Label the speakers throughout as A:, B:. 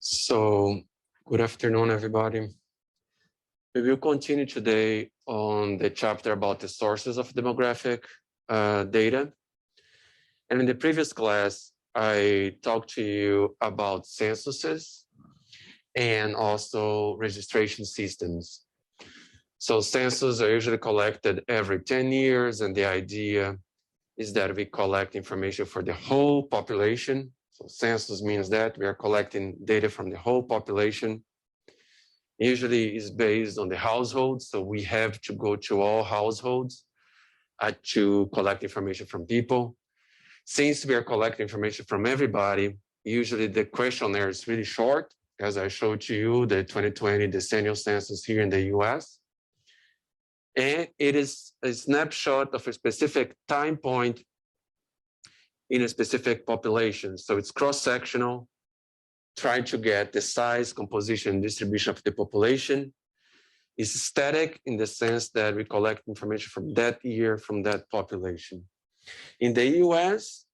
A: So, good afternoon, everybody. We will continue today on the chapter about the sources of demographic data. And in the previous class, I talked to you about censuses and also registration systems. So censuses are usually collected every 10 years, and the idea is that we collect information for the whole population. So census means that we are collecting data from the whole population. Usually is based on the household, so we have to go to all households to collect information from people. Since we are collecting information from everybody, usually the questionnaire is really short, as I showed to you, the 2020 decennial census here in the US. And it is a snapshot of a specific time point in a specific population. So it's cross-sectional, trying to get the size, composition, and distribution of the population. It's static in the sense that we collect information from that year, from that population. In the US,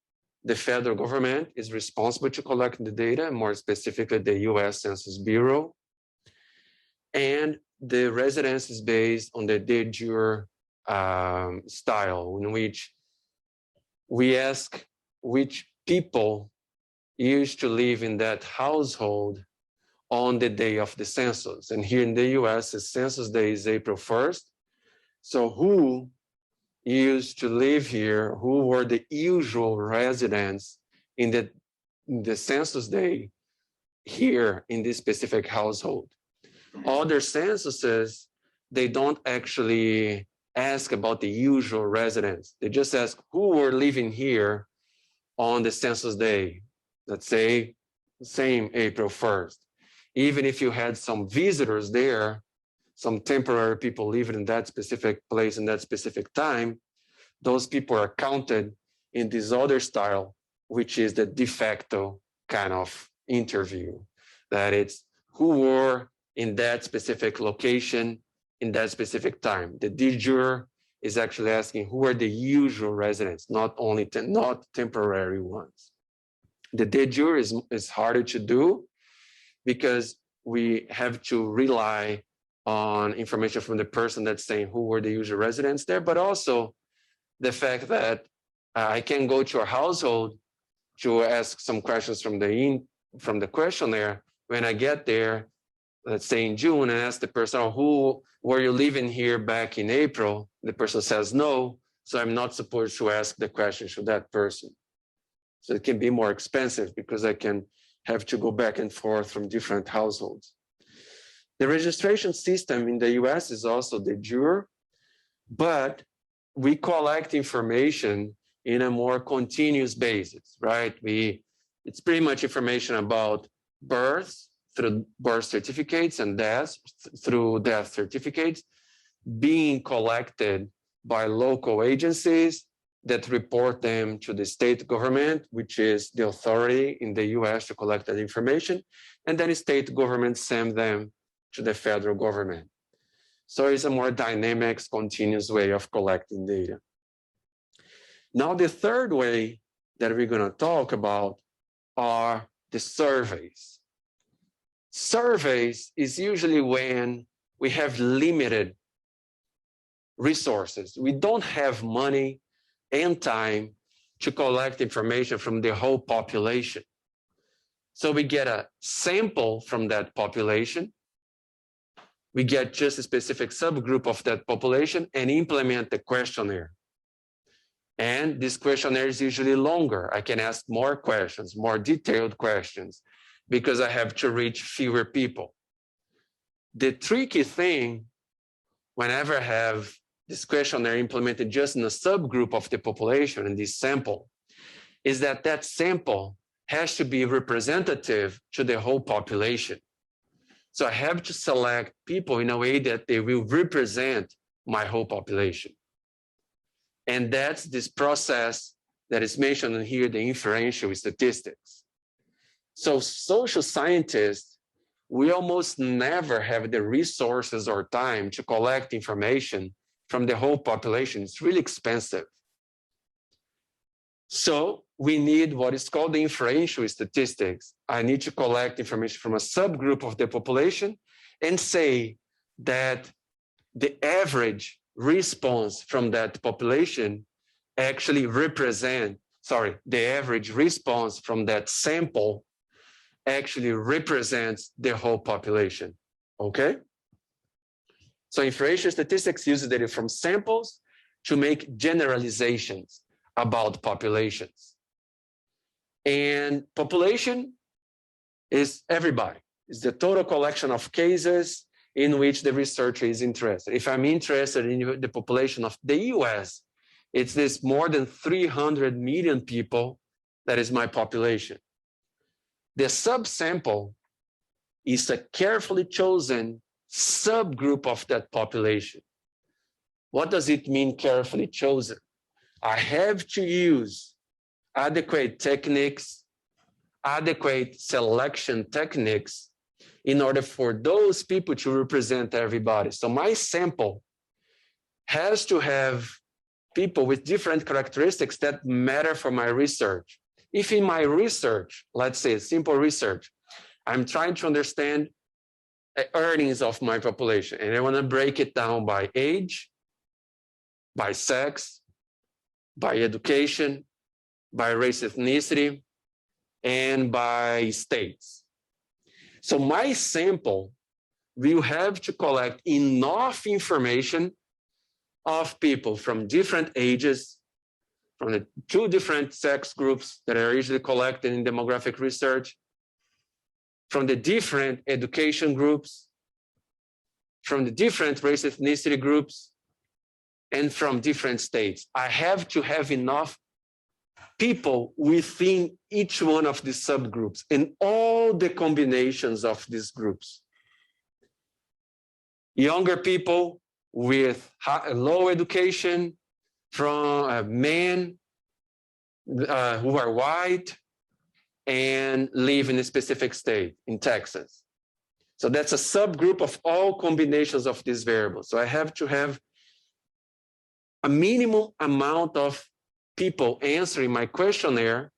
A: the federal government is responsible to collect the data, more specifically the US Census Bureau. And the residence is based on the de jure style, in which we ask which people used to live in that household on the day of the census. And here in the US, the census day is April 1st. So who used to live here, who were the usual residents in the census day here in this specific household? Other censuses, they don't actually ask about the usual residents. They just ask who were living here on the census day. Let's say same April 1st. Even if you had some visitors there, some temporary people living in that specific place in that specific time, those people are counted in this other style, which is the de facto kind of interview. That it's who were in that specific location in that specific time. The de jure is actually asking who are the usual residents, not only not temporary ones. The de jure is harder to do because we have to rely on information from the person that's saying who were the usual residents there, but also the fact that I can go to a household to ask some questions from the questionnaire. When I get there, let's say in June, and ask the person, oh, who were you living here back in April? The person says no, so I'm not supposed to ask the question to that person. So it can be more expensive because I can have to go back and forth from different households. The registration system in the US is also de jure, but we collect information in a more continuous basis, right? It's pretty much information about births through birth certificates and deaths through death certificates being collected by local agencies that report them to the state government, which is the authority in the US to collect that information, and then state governments send them to the federal government. So it's a more dynamic, continuous way of collecting data. Now, the third way that we're going to talk about are the surveys. Surveys is usually when we have limited resources. We don't have money and time to collect information from the whole population. So we get a sample from that population. We get just a specific subgroup of that population and implement the questionnaire. And this questionnaire is usually longer. I can ask more questions, more detailed questions, because I have to reach fewer people. The tricky thing, whenever I have this questionnaire implemented just in a subgroup of the population in this sample, is that that sample has to be representative to the whole population. So I have to select people in a way that they will represent my whole population. And that's this process that is mentioned here, the inferential statistics. So social scientists, we almost never have the resources or time to collect information from the whole population. It's really expensive. So we need what is called the inferential statistics. I need to collect information from a subgroup of the population and say that the average response from that population actually the average response from that sample actually represents the whole population, okay? So inferential statistics uses data from samples to make generalizations about populations. And population is everybody. It's the total collection of cases in which the researcher is interested. If I'm interested in the population of the US, it's this more than 300 million people that is my population. The subsample is a carefully chosen subgroup of that population. What does it mean carefully chosen? I have to use adequate techniques, adequate selection techniques in order for those people to represent everybody. So my sample has to have people with different characteristics that matter for my research. If in my research, let's say simple research, I'm trying to understand the earnings of my population, and I want to break it down by age, by sex, by education, by race, ethnicity, and by states. So my sample will have to collect enough information of people from different ages, from the two different sex groups that are usually collected in demographic research, from the different education groups, from the different race ethnicity groups, and from different states. I have to have enough people within each one of the subgroups and all the combinations of these groups. Younger people with low education, from men who are white and live in a specific state in Texas. So that's a subgroup of all combinations of these variables. So I have to have a minimum amount of people answering my questionnaire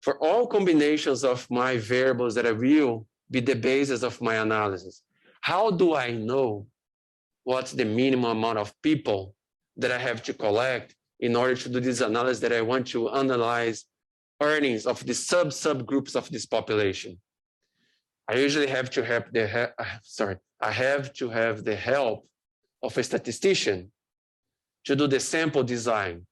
A: for all combinations of my variables that will be the basis of my analysis. How do I know what's the minimum amount of people that I have to collect in order to do this analysis that I want to analyze earnings of the subgroups of this population? I usually have to have the help of a statistician to do the sample design.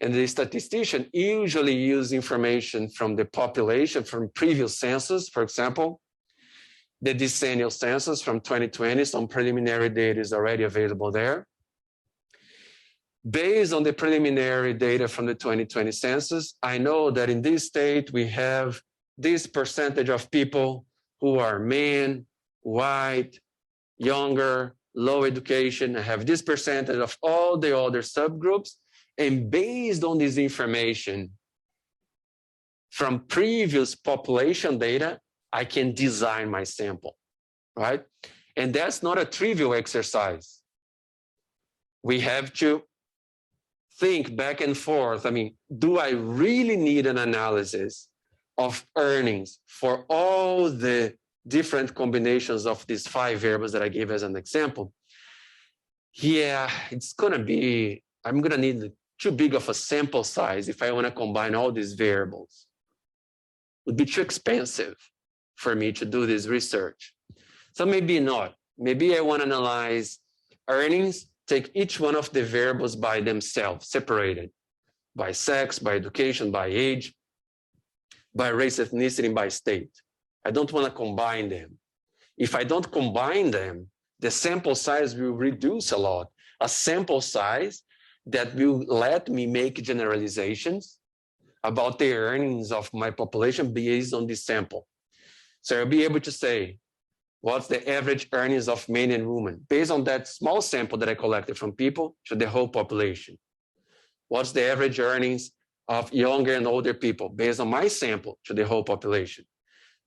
A: And the statistician usually uses information from the population from previous census, for example, the decennial census from 2020, some preliminary data is already available there. Based on the preliminary data from the 2020 census, I know that in this state, we have this percentage of people who are men, white, younger, low education. I have this percentage of all the other subgroups. And based on this information from previous population data, I can design my sample, right? And that's not a trivial exercise. We have to think back and forth. I mean, do I really need an analysis of earnings for all the different combinations of these 5 variables that I gave as an example? Yeah, it's gonna be, I'm gonna need too big of a sample size if I wanna combine all these variables. It would be too expensive for me to do this research. So maybe not. Maybe I wanna analyze earnings, take each one of the variables by themselves, separated by sex, by education, by age, by race, ethnicity, by state. I don't want to combine them. If I don't combine them, the sample size will reduce a lot. A sample size that will let me make generalizations about the earnings of my population based on this sample. So I'll be able to say, what's the average earnings of men and women based on that small sample that I collected from people to the whole population? What's the average earnings of younger and older people based on my sample to the whole population?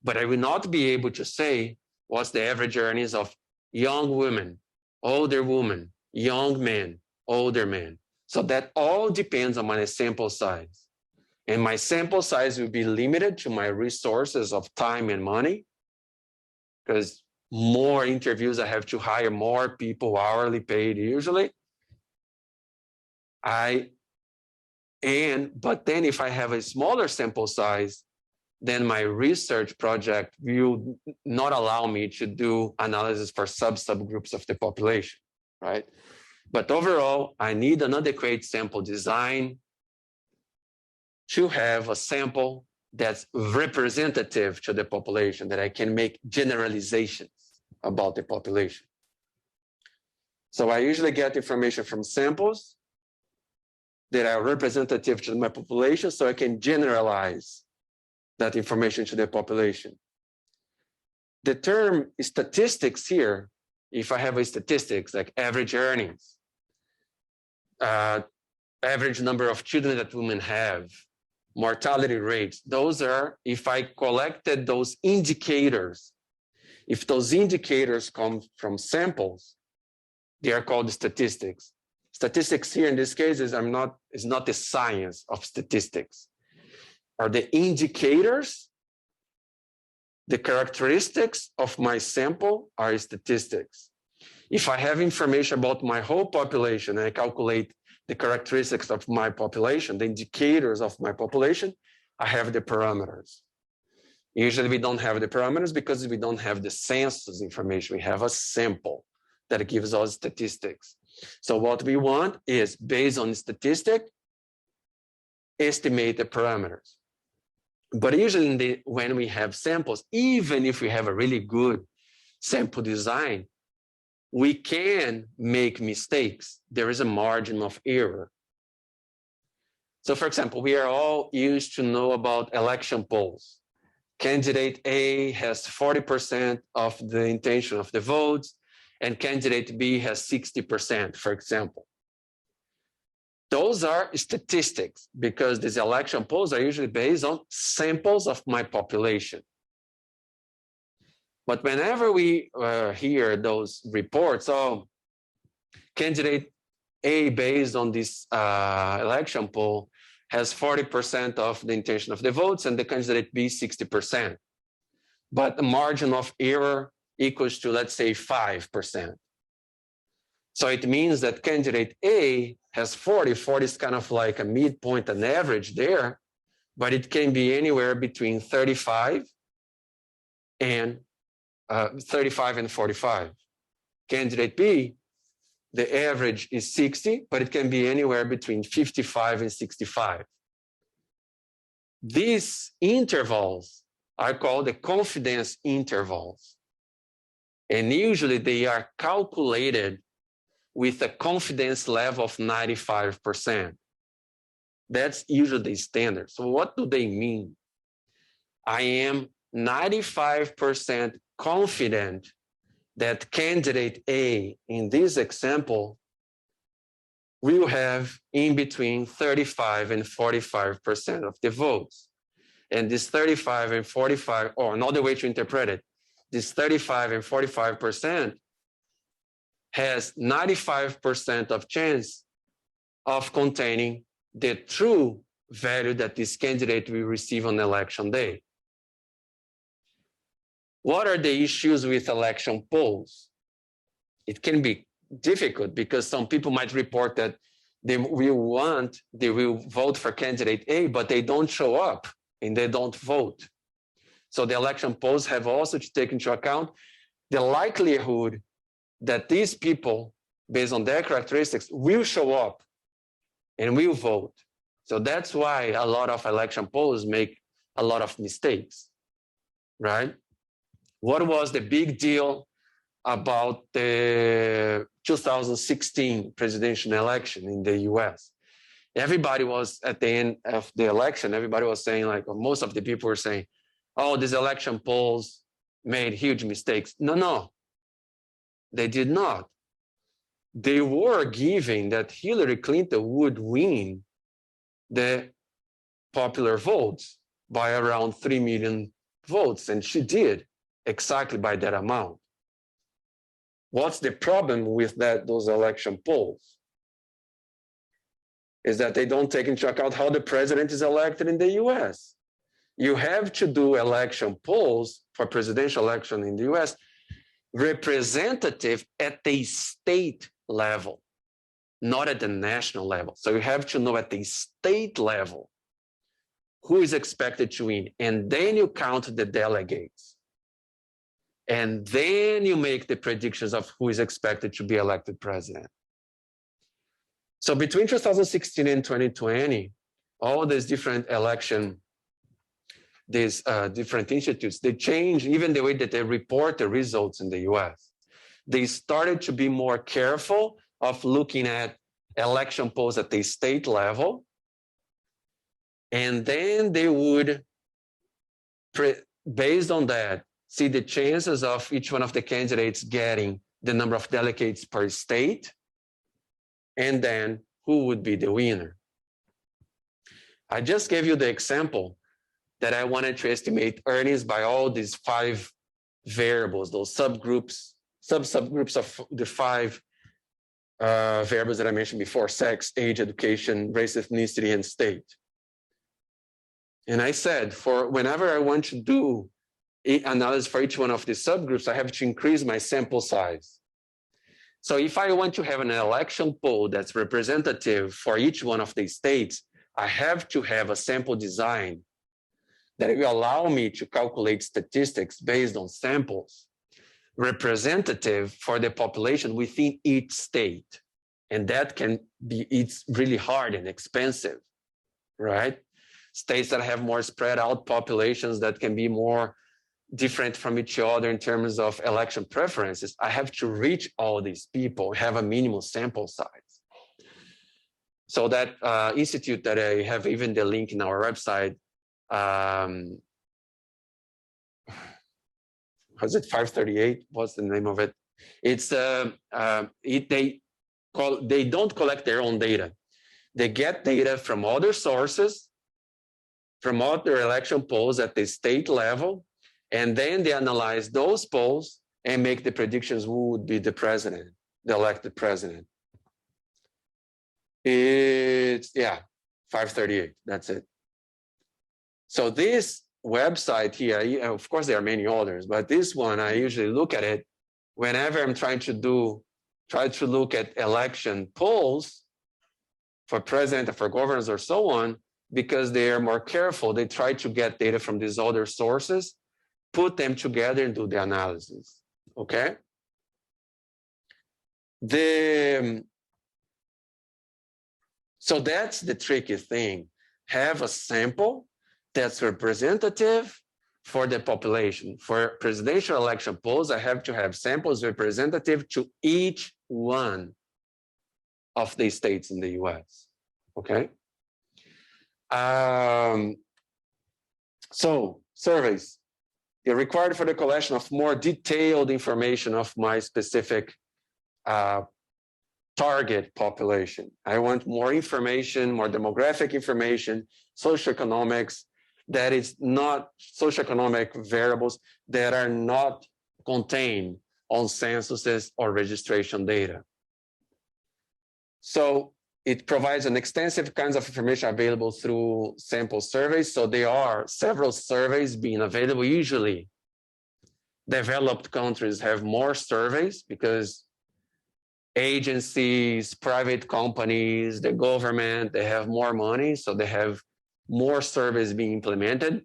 A: But I will not be able to say what's the average earnings of young women, older women, young men, older men. So that all depends on my sample size. And my sample size will be limited to my resources of time and money, because more interviews I have to hire more people hourly paid usually. But then if I have a smaller sample size, then my research project will not allow me to do analysis for subgroups of the population, right? But overall, I need an adequate sample design to have a sample that's representative to the population, that I can make generalizations about the population. So I usually get information from samples that are representative to my population, so I can generalize that information to the population. The term statistics here, if I have a statistics like average earnings, average number of children that women have, mortality rates, those are, if I collected those indicators, if those indicators come from samples, they are called statistics. Statistics here in this case is not the science of statistics. Are the indicators, the characteristics of my sample are statistics. If I have information about my whole population and I calculate the characteristics of my population, the indicators of my population, I have the parameters. Usually we don't have the parameters because we don't have the census information. We have a sample that gives us statistics. So what we want is, based on statistic, estimate the parameters. But usually when we have samples, even if we have a really good sample design, we can make mistakes. There is a margin of error. So for example, we are all used to know about election polls. Candidate A has 40% of the intention of the votes, and candidate B has 60%, for example. Those are statistics because these election polls are usually based on samples of my population. But whenever we hear those reports, oh, candidate A based on this election poll has 40% of the intention of the votes and the candidate B 60%. But the margin of error equals to, let's say, 5%. So it means that candidate A has 40. 40 is kind of like a midpoint, an average there, but it can be anywhere between 35 and 45. Candidate B, the average is 60, but it can be anywhere between 55 and 65. These intervals are called the confidence intervals. And usually they are calculated with a confidence level of 95%. That's usually the standard. So what do they mean? I am 95% confident that candidate A in this example will have in between 35 and 45% of the votes. And this 35 and 45, or another way to interpret it, this 35 and 45% has 95% of chance of containing the true value that this candidate will receive on election day. What are the issues with election polls? It can be difficult because some people might report that they will vote for candidate A, but they don't show up and they don't vote. So the election polls have also to take into account the likelihood that these people, based on their characteristics, will show up and will vote. So that's why a lot of election polls make a lot of mistakes, right? What was the big deal about the 2016 presidential election in the US? Everybody was, at the end of the election, everybody was saying, like, or most of the people were saying, oh, these election polls made huge mistakes. No, they did not. They were giving that Hillary Clinton would win the popular votes by around 3 million votes, and she did exactly by that amount. What's the problem with those election polls? is that they don't take into account how the president is elected in the US. You have to do election polls for presidential election in the US representative at the state level, not at the national level. So you have to know at the state level who is expected to win, and then you count the delegates. And then you make the predictions of who is expected to be elected president. So between 2016 and 2020, all these different these different institutes, they changed even the way that they report the results in the US. They started to be more careful of looking at election polls at the state level. And then they would, based on that, see the chances of each one of the candidates getting the number of delegates per state, and then who would be the winner. I just gave you the example that I wanted to estimate earnings by all these 5 variables, those subgroups of the 5 variables that I mentioned before: sex, age, education, race, ethnicity, and state. And I said, for whenever I want to do analysis for each one of these subgroups, I have to increase my sample size. So if I want to have an election poll that's representative for each one of these states, I have to have a sample design that will allow me to calculate statistics based on samples representative for the population within each state. And that can be, it's really hard and expensive, right? States that have more spread out populations that can be more different from each other in terms of election preferences, I have to reach all these people, have a minimal sample size. So that institute that I have even the link in our website, was it 538? What's the name of it? It's they don't collect their own data. They get data from other sources, from other election polls at the state level, and then they analyze those polls and make the predictions who would be the president, the elected president. It's, yeah, 538, that's it. So this website here, of course there are many others, but this one, I usually look at it whenever I'm try to look at election polls for president or for governors or so on, because they are more careful. They try to get data from these other sources, put them together and do the analysis, okay? So that's the tricky thing. Have a sample that's representative for the population. For presidential election polls, I have to have samples representative to each one of the states in the US, okay? So surveys, they're required for the collection of more detailed information of my specific target population. I want more information, more demographic information, socioeconomics, that is not socioeconomic variables that are not contained on censuses or registration data. So it provides an extensive kinds of information available through sample surveys. So there are several surveys being available. Usually, developed countries have more surveys because agencies, private companies, the government, they have more money, so they have more surveys being implemented.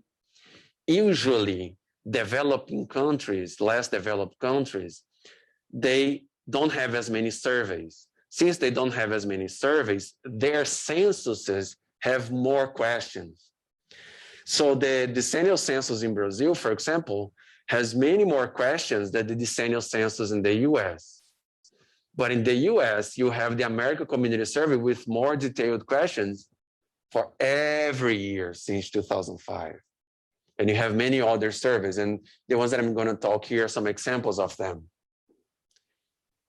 A: Usually, developing countries, less developed countries, they don't have as many surveys. Since they don't have as many surveys, their censuses have more questions. So the decennial census in Brazil, for example, has many more questions than the decennial census in the US. But in the US, you have the American Community Survey with more detailed questions for every year since 2005. And you have many other surveys, and the ones that I'm going to talk here are some examples of them.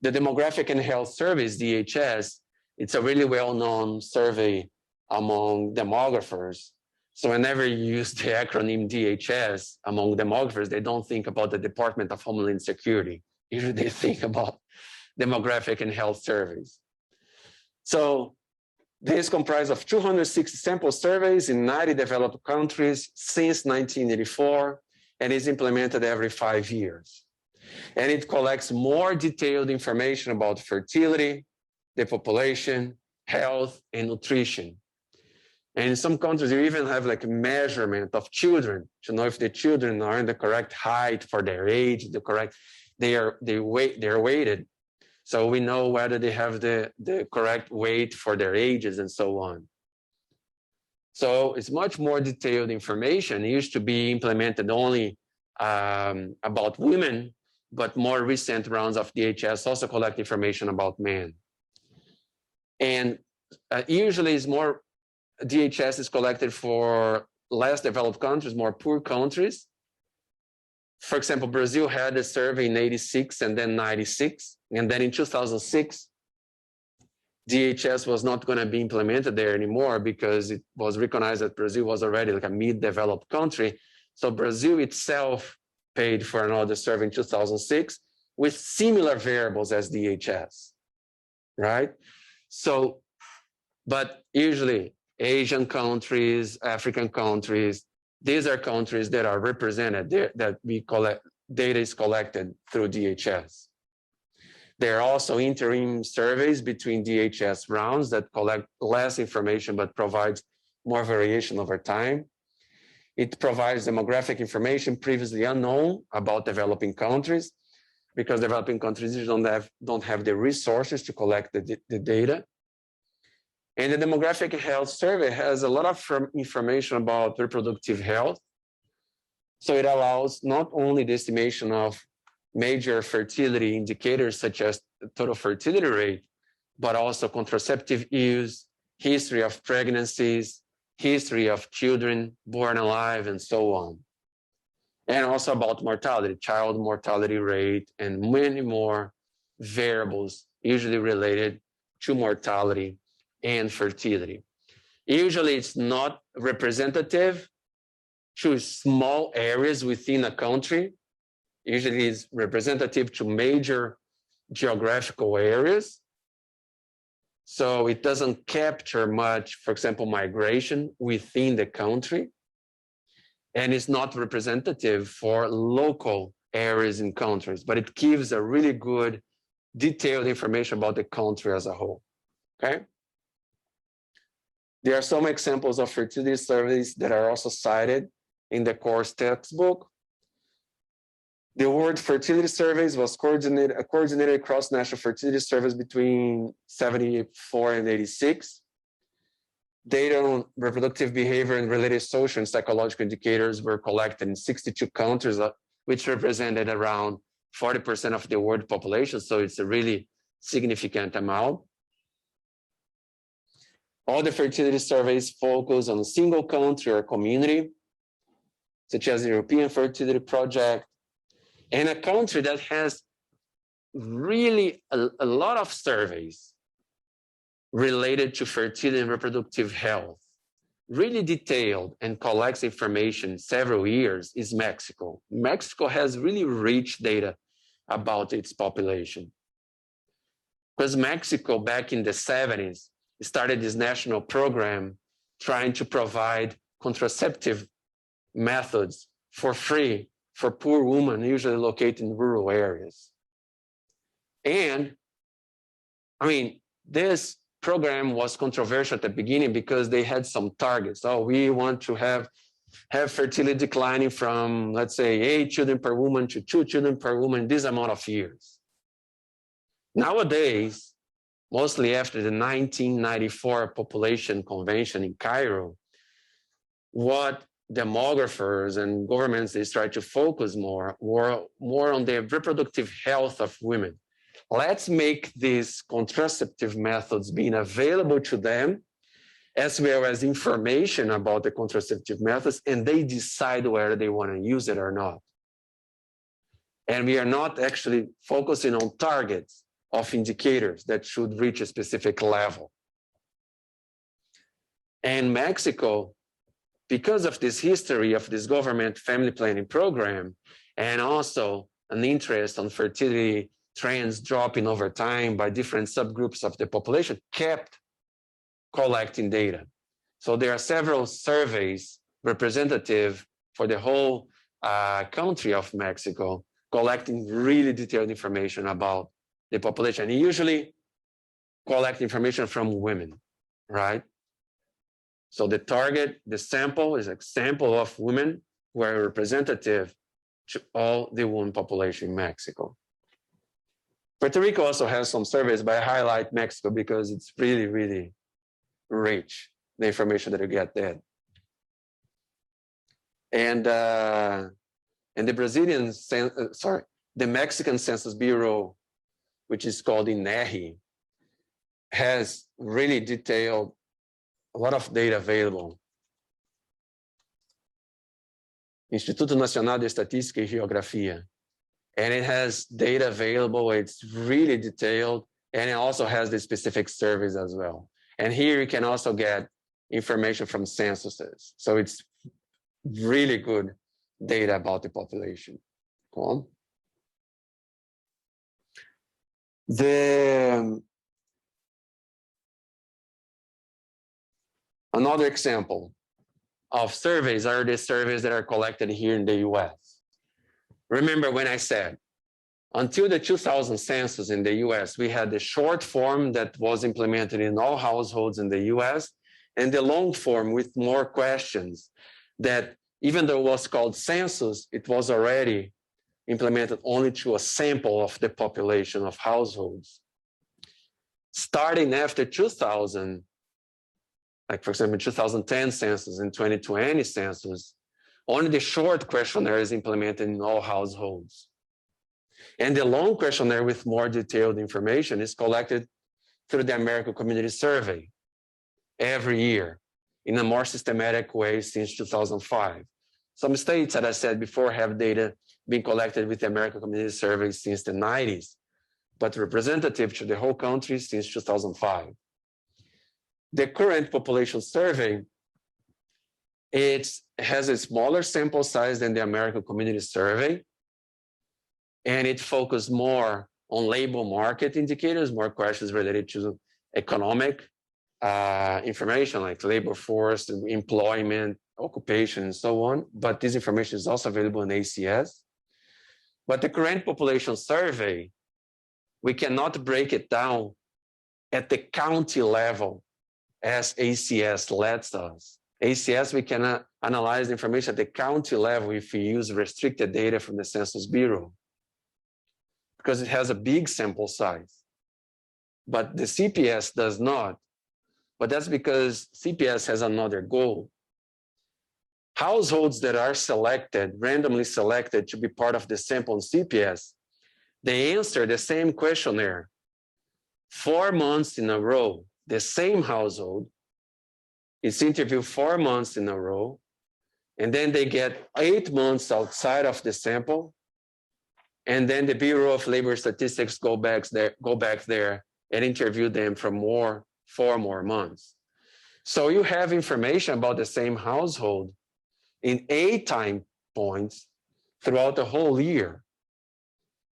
A: The Demographic and Health Surveys, DHS, it's a really well-known survey among demographers. So whenever you use the acronym DHS among demographers, they don't think about the Department of Homeland Security. Usually they think about Demographic and Health Surveys. So This is comprised of 260 sample surveys in 90 developed countries since 1984 and is implemented every 5 years. And it collects more detailed information about fertility, the population, health, and nutrition. And in some countries, you even have like a measurement of children to know if the children are in the correct height for their age, they're weighted. So we know whether they have the correct weight for their ages and so on. So it's much more detailed information. It used to be implemented only about women, but more recent rounds of DHS also collect information about men. And usually it's more, DHS is collected for less developed countries, more poor countries. For example, Brazil had a survey in 86 and then 96. And then in 2006, DHS was not going to be implemented there anymore because it was recognized that Brazil was already like a mid-developed country. So Brazil itself paid for another survey in 2006 with similar variables as DHS, right? So, but usually Asian countries, African countries, these are countries that are represented, that we collect, data is collected through DHS. There are also interim surveys between DHS rounds that collect less information but provides more variation over time. It provides demographic information previously unknown about developing countries because developing countries don't have the resources to collect the data. And the demographic health survey has a lot of information about reproductive health. So it allows not only the estimation of major fertility indicators such as the total fertility rate, but also contraceptive use, history of pregnancies, history of children born alive, and so on. And also about mortality, child mortality rate, and many more variables usually related to mortality and fertility. Usually it's not representative to small areas within a country. Usually it's representative to major geographical areas. So it doesn't capture much, for example, migration within the country. And it's not representative for local areas in countries, but it gives a really good detailed information about the country as a whole, okay? There are some examples of fertility surveys that are also cited in the course textbook. The word fertility surveys was coordinated across national fertility surveys between 74 and 86. Data on reproductive behavior and related social and psychological indicators were collected in 62 countries, which represented around 40% of the world population. So it's a really significant amount. All the fertility surveys focus on a single country or community, such as the European Fertility Project, and a country that has really a lot of surveys related to fertility and reproductive health, really detailed and collects information several years is Mexico. Mexico has really rich data about its population. Because Mexico back in the 70s started this national program trying to provide contraceptive methods for free for poor women, usually located in rural areas. And I mean, this program was controversial at the beginning because they had some targets. Oh, we want to have fertility declining from, let's say, 8 children per woman to 2 children per woman, this amount of years. Nowadays, mostly after the 1994 Population Convention in Cairo, what demographers and governments, they try to focus more on the reproductive health of women. Let's make these contraceptive methods being available to them, as well as information about the contraceptive methods, and they decide whether they want to use it or not. And we are not actually focusing on targets of indicators that should reach a specific level. And Mexico, because of this history of this government family planning program, and also an interest on fertility trends dropping over time by different subgroups of the population, kept collecting data. So there are several surveys representative for the whole country of Mexico, collecting really detailed information about the population. And usually collect information from women, right? So the target, the sample is a sample of women who are representative to all the women population in Mexico. Puerto Rico also has some surveys, but I highlight Mexico because it's really, really rich, the information that you get there. And the the Mexican Census Bureau, which is called INEGI, has really detailed a lot of data available. Instituto Nacional de Estatística y Geografía. And it has data available, it's really detailed, and it also has the specific surveys as well. And here you can also get information from censuses. So it's really good data about the population. Cool. Another example of surveys are the surveys that are collected here in the US. Remember when I said, until the 2000 census in the US, we had the short form that was implemented in all households in the US, and the long form with more questions that even though it was called census, it was already implemented only to a sample of the population of households. Starting after 2000, like for example, 2010 census and 2020 census, only the short questionnaire is implemented in all households. And the long questionnaire with more detailed information is collected through the American Community Survey every year in a more systematic way since 2005. Some states, as I said before, have data being collected with the American Community Survey since the 90s, but representative to the whole country since 2005. The current population survey, it has a smaller sample size than the American Community Survey, and it focuses more on labor market indicators, more questions related to economic information like labor force, employment, occupation, and so on. But this information is also available in ACS. But the current population survey, we cannot break it down at the county level as ACS lets us. ACS, we can analyze the information at the county level if we use restricted data from the Census Bureau, because it has a big sample size. But the CPS does not. But that's because CPS has another goal. Households that are selected, randomly selected to be part of the sample in CPS, they answer the same questionnaire 4 months in a row. The same household is interviewed 4 months in a row, and then they get 8 months outside of the sample, and then the Bureau of Labor Statistics go back there and interview them for 4 more months. So you have information about the same household in 8 time points throughout the whole year.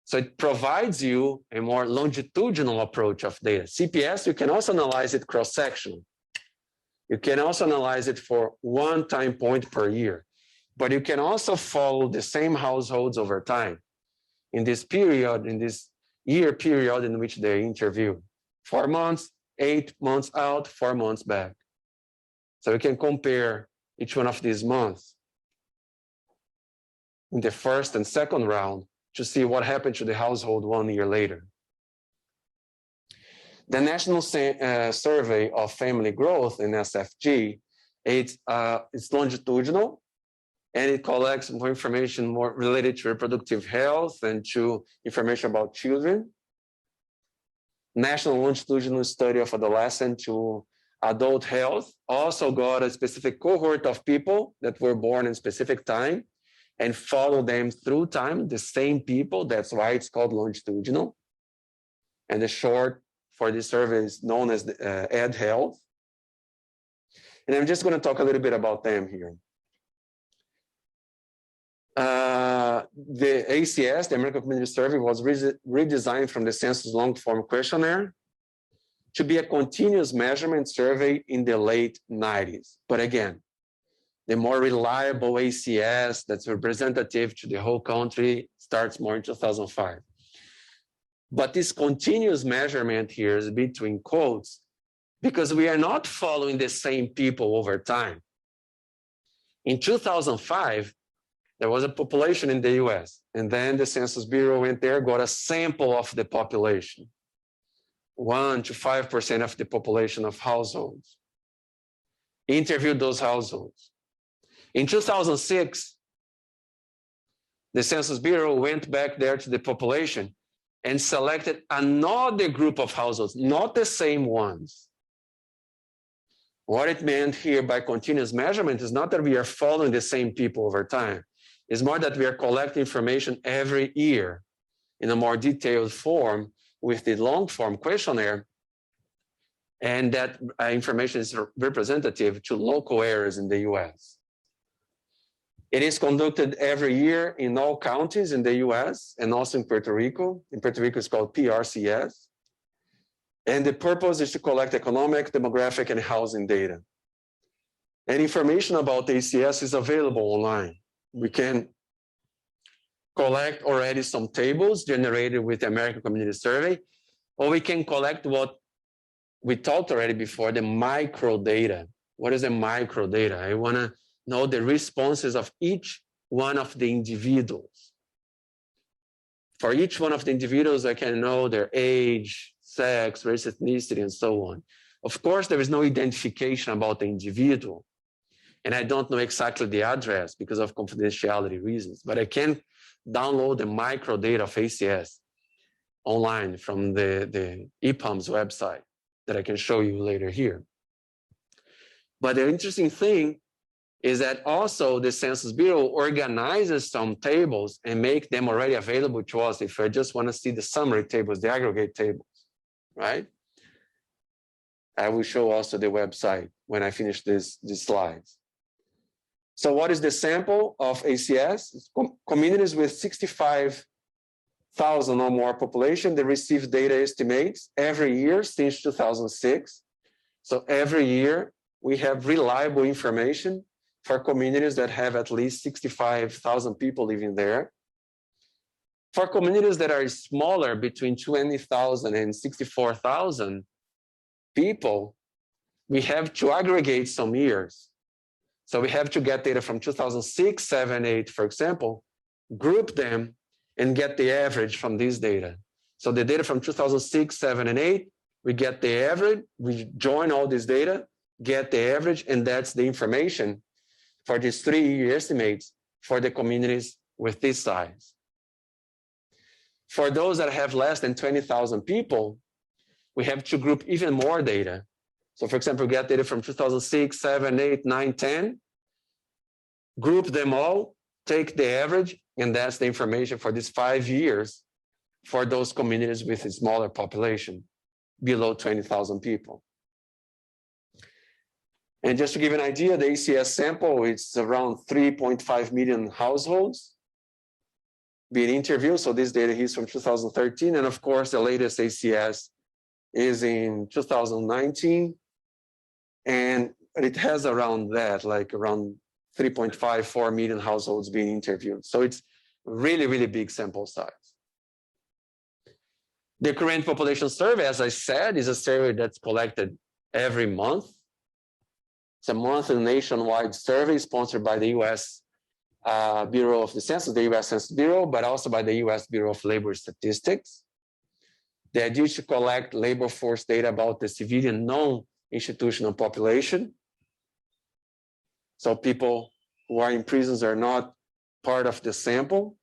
A: So it provides you a more longitudinal approach of data. CPS, you can also analyze it cross-sectional. You can also analyze it for 1 time point per year, but you can also follow the same households over time in this period, in this year period in which they interview. 4 months, 8 months out, 4 months back. So you can compare each one of these months in the first and second round to see what happened to the household 1 year later. The National Survey of Family Growth in SFG, it's longitudinal, and it collects more information more related to reproductive health and to information about children. National Longitudinal Study of Adolescent to Adult Health also got a specific cohort of people that were born in specific time and follow them through time, the same people. That's why it's called longitudinal. And the short for this survey is known as the Ed Health. And I'm just going to talk a little bit about them here. The ACS, the American Community Survey, was redesigned from the Census long form questionnaire to be a continuous measurement survey in the late 90s. But again, the more reliable ACS that's representative to the whole country starts more in 2005. But this continuous measurement here is between quotes because we are not following the same people over time. In 2005, there was a population in the US, and then the Census Bureau went there, got a sample of the population, 1 to 5% of the population of households, interviewed those households. In 2006, the Census Bureau went back there to the population and selected another group of households, not the same ones. What it meant here by continuous measurement is not that we are following the same people over time. It's more that we are collecting information every year in a more detailed form with the long form questionnaire, and that information is representative to local areas in the US. It is conducted every year in all counties in the US and also in Puerto Rico. In Puerto Rico, it's called PRCS. And the purpose is to collect economic, demographic, and housing data. And information about ACS is available online. We can collect already some tables generated with the American Community Survey, or we can collect what we talked already before, the micro data. What is a micro data? I want to know the responses of each one of the individuals. For each one of the individuals, I can know their age, sex, race, ethnicity, and so on. Of course, there is no identification about the individual, and I don't know exactly the address because of confidentiality reasons, but I can download the micro data of ACS online from the EPAM's website that I can show you later here. But the interesting thing is that also the Census Bureau organizes some tables and make them already available to us if I just want to see the summary tables, the aggregate tables, right? I will show also the website when I finish these slides. So what is the sample of ACS? It's communities with 65,000 or more population. They receive data estimates every year since 2006. So every year we have reliable information for communities that have at least 65,000 people living there. For communities that are smaller, between 20,000 and 64,000 people, we have to aggregate some years. So we have to get data from 2006, 7, 8, for example, group them and get the average from these data. So the data from 2006, 7, and 8, we get the average, we join all this data, get the average, and that's the information for these 3-year estimates for the communities with this size. For those that have less than 20,000 people, we have to group even more data. So for example, we get data from 2006, 7, 8, 9, 10, group them all, take the average, and that's the information for these 5 years for those communities with a smaller population, below 20,000 people. And just to give an idea, the ACS sample, it's around 3.5 million households being interviewed. So this data is from 2013. And of course, the latest ACS is in 2019. And it has around that, like around 3.5, 4 million households being interviewed. So it's really, really big sample size. The current population survey, as I said, is a survey that's collected every month. It's a monthly nationwide survey sponsored by the US Bureau of the Census, the US Census Bureau, but also by the US Bureau of Labor Statistics. The idea is to collect labor force data about the civilian non-institutional population. So people who are in prisons are not part of the sample.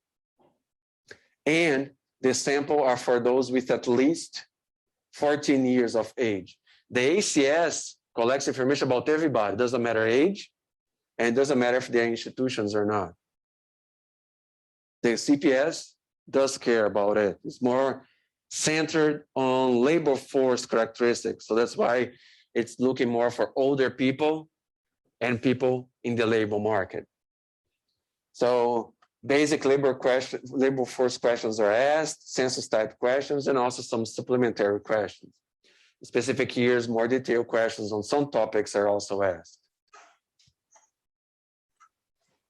A: And the sample are for those with at least 14 years of age. The ACS collects information about everybody, doesn't matter age, and it doesn't matter if they're institutions or not. The CPS does care about it. It's more centered on labor force characteristics. So that's why it's looking more for older people and people in the labor market. So basic labor force questions are asked, census type questions, and also some supplementary questions. specific years, more detailed questions on some topics are also asked.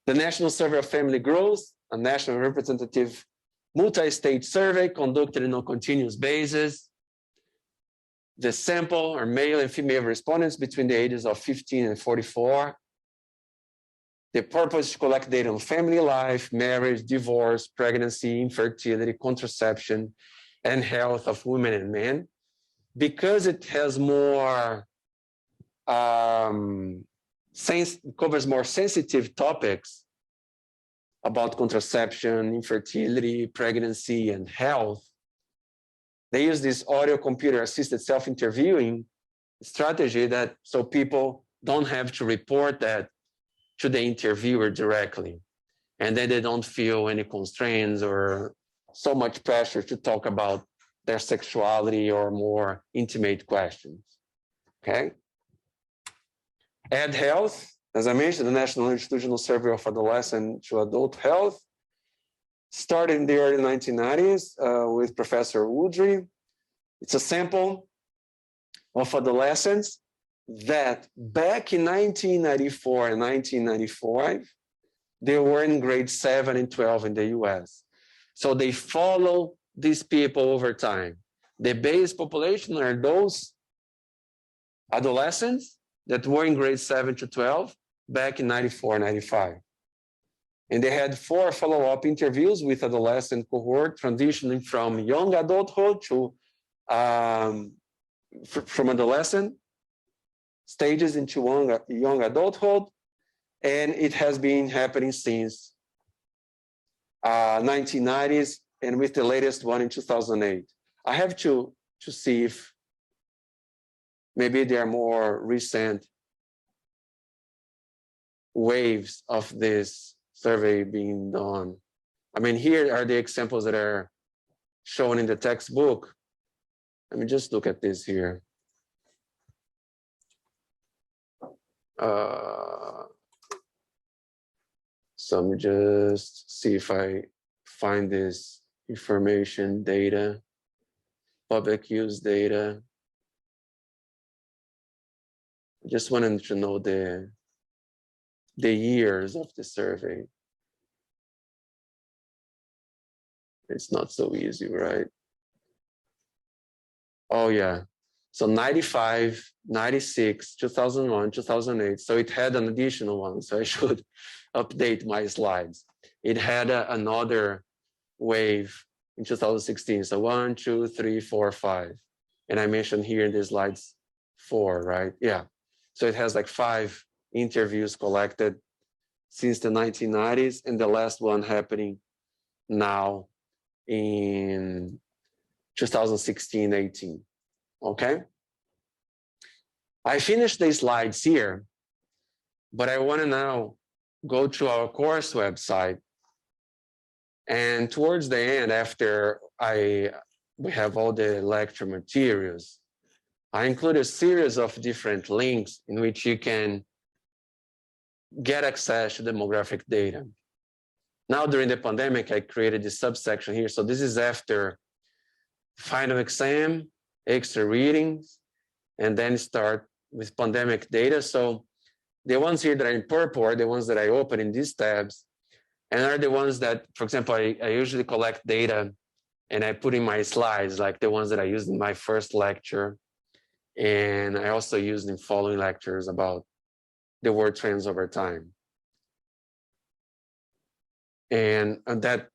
A: The National Survey of Family Growth, a national representative multi-state survey conducted on a continuous basis. The sample are male and female respondents between the ages of 15 and 44. The purpose is to collect data on family life, marriage, divorce, pregnancy, infertility, contraception, and health of women and men. Because it has more, covers more sensitive topics about contraception, infertility, pregnancy, and health, they use this audio computer assisted self-interviewing strategy that so people don't have to report that to the interviewer directly. And then they don't feel any constraints or so much pressure to talk about their sexuality or more intimate questions, okay? Ad Health, as I mentioned, the National Institutional Survey of Adolescent to Adult Health, started in the early 1990s with Professor Woodry. It's a sample of adolescents that back in 1994 and 1995, they were in grade 7 and 12 in the US. So they follow these people over time. The base population are those adolescents that were in grade 7 to 12 back in 94, 95. And they had 4 follow-up interviews with adolescent cohort transitioning from young adulthood to from adolescent stages into young adulthood. And it has been happening since 1990s, and with the latest one in 2008. I have to see if maybe there are more recent waves of this survey being done. I mean, here are the examples that are shown in the textbook. Let me just look at this here. So let me just see if I find this information, data, public use data. I just wanted to know the years of the survey. It's not so easy, right? Oh yeah, so 95, 96, 2001, 2008. So it had an additional one, so I should update my slides. It had another wave in 2016. So 1, 2, 3, 4, 5. And I mentioned here in the slides 4, right? Yeah. So it has like 5 interviews collected since the 1990s, and the last one happening now in 2016-18. Okay. I finished the slides here, but I want to now go to our course website. And towards the end, after we have all the lecture materials, I include a series of different links in which you can get access to demographic data. Now, during the pandemic, I created this subsection here. So this is after final exam, extra readings, and then start with pandemic data. So the ones here that are in purple are the ones that I open in these tabs, and are the ones that, for example, I usually collect data and I put in my slides, like the ones that I used in my first lecture. And I also used in following lectures about the world trends over time. And that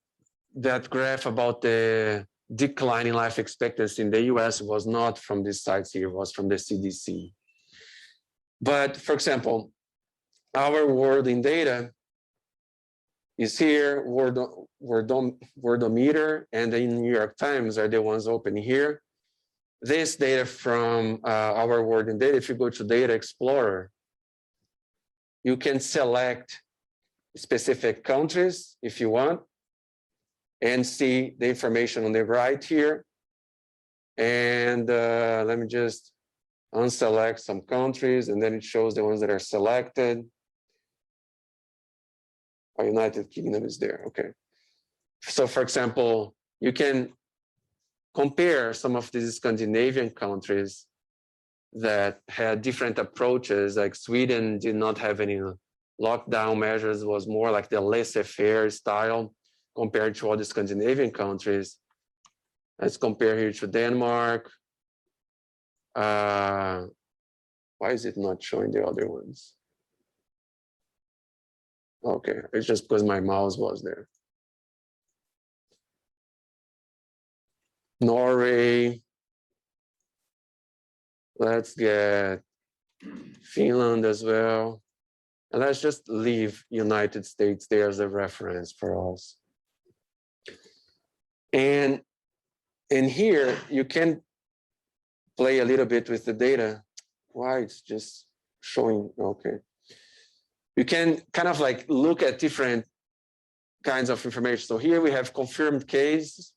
A: graph about the decline in life expectancy in the US was not from these sites here, it was from the CDC. But for example, our world in data is here, Worldometer, and the New York Times are the ones open here. This data from our world in data, if you go to Data Explorer, you can select specific countries if you want and see the information on the right here. And let me just unselect some countries, and then it shows the ones that are selected. Oh, United Kingdom is there, okay. So for example, you can compare some of these Scandinavian countries that had different approaches. Like Sweden did not have any lockdown measures, was more like the laissez-faire style compared to other Scandinavian countries. Let's compare here to Denmark. Why is it not showing the other ones? Okay, it's just because my mouse was there. Norway. Let's get Finland as well. And let's just leave United States there as a reference for us. And here you can play a little bit with the data. Why it's just showing, okay. You can kind of like look at different kinds of information. So here we have confirmed cases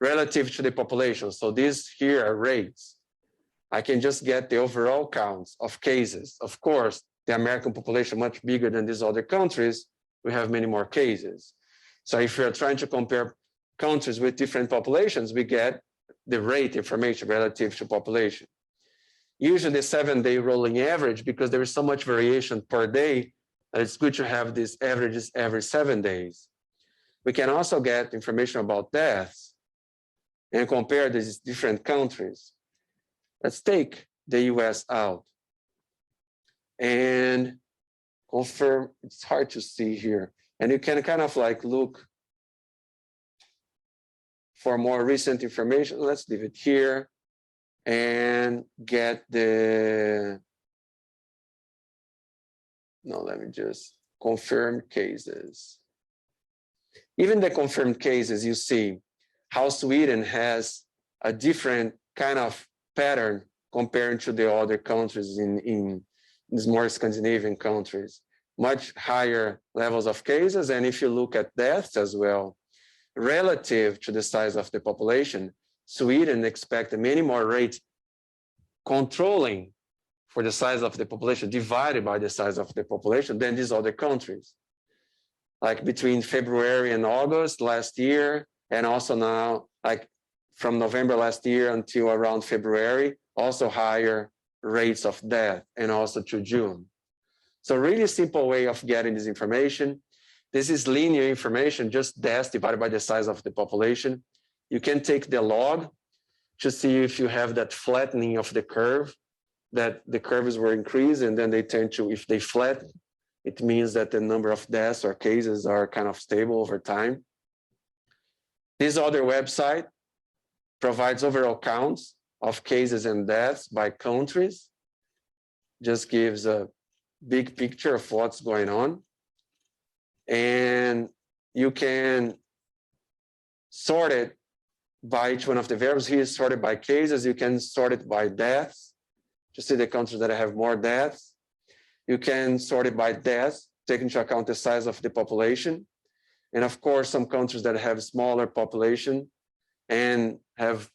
A: relative to the population. So these here are rates. I can just get the overall counts of cases. Of course, the American population much bigger than these other countries, we have many more cases. So if you're trying to compare countries with different populations, we get the rate information relative to population. Usually the 7-day rolling average, because there is so much variation per day, that it's good to have these averages every 7 days. We can also get information about deaths and compare these different countries. Let's take the US out and confirm. It's hard to see here. And you can kind of like look for more recent information. Let's leave it here and get the, no, let me just confirm cases. Even the confirmed cases, you see how Sweden has a different kind of pattern compared to the other countries in these more Scandinavian countries. Much higher levels of cases. And if you look at deaths as well, relative to the size of the population, Sweden expected many more rates controlling for the size of the population divided by the size of the population than these other countries. Like between February and August last year, and also now, like from November last year until around February, also higher rates of death, and also to June. So really simple way of getting this information. This is linear information, just deaths divided by the size of the population. You can take the log to see if you have that flattening of the curve, that the curves were increased, and then they tend to, if they flatten, it means that the number of deaths or cases are kind of stable over time. This other website provides overall counts of cases and deaths by countries, just gives a big picture of what's going on. And you can sort it by each one of the variables. Here is sorted by cases. You can sort it by deaths to see the countries that have more deaths. You can sort it by deaths, taking into account the size of the population. And of course, some countries that have smaller population and have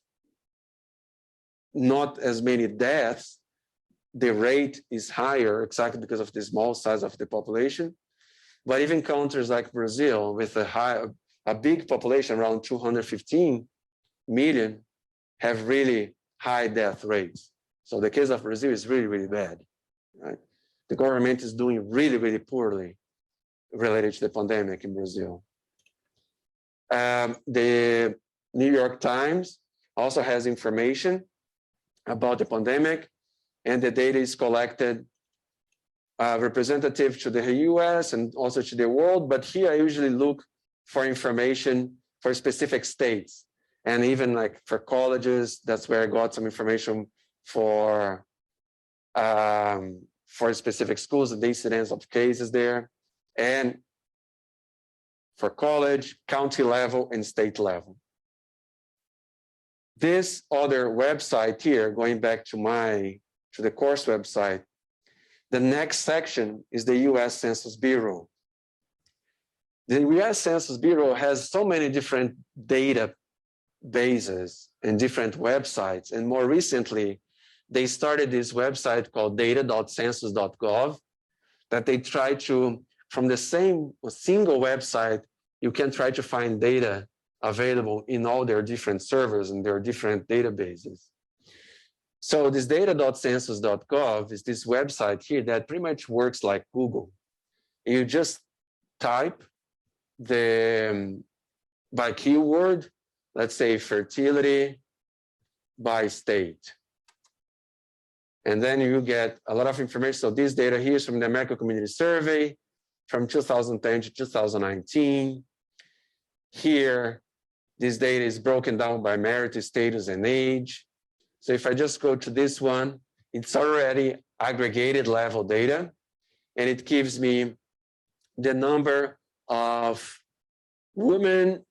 A: not as many deaths, the rate is higher exactly because of the small size of the population. But even countries like Brazil with a big population, around 215 million, have really high death rates. So the case of Brazil is really, really bad, right? The government is doing really, really poorly related to the pandemic in Brazil. The New York Times also has information about the pandemic, and the data is collected representative to the US and also to the world. But here I usually look for information for specific states, and even like for colleges. That's where I got some information for specific schools, the incidence of cases there, and for college, county level, and state level. This other website here, going back to the course website, the next section is the US Census Bureau. The US Census Bureau has so many different databases and different websites. And more recently, they started this website called data.census.gov that they try to, from the same single website, you can try to find data available in all their different servers and their different databases. So this data.census.gov is this website here that pretty much works like Google. You just type by keyword, let's say fertility by state. And then you get a lot of information. So this data here is from the American Community Survey from 2010 to 2019. Here, this data is broken down by marital status and age. So if I just go to this one, it's already aggregated level data, and it gives me the number of women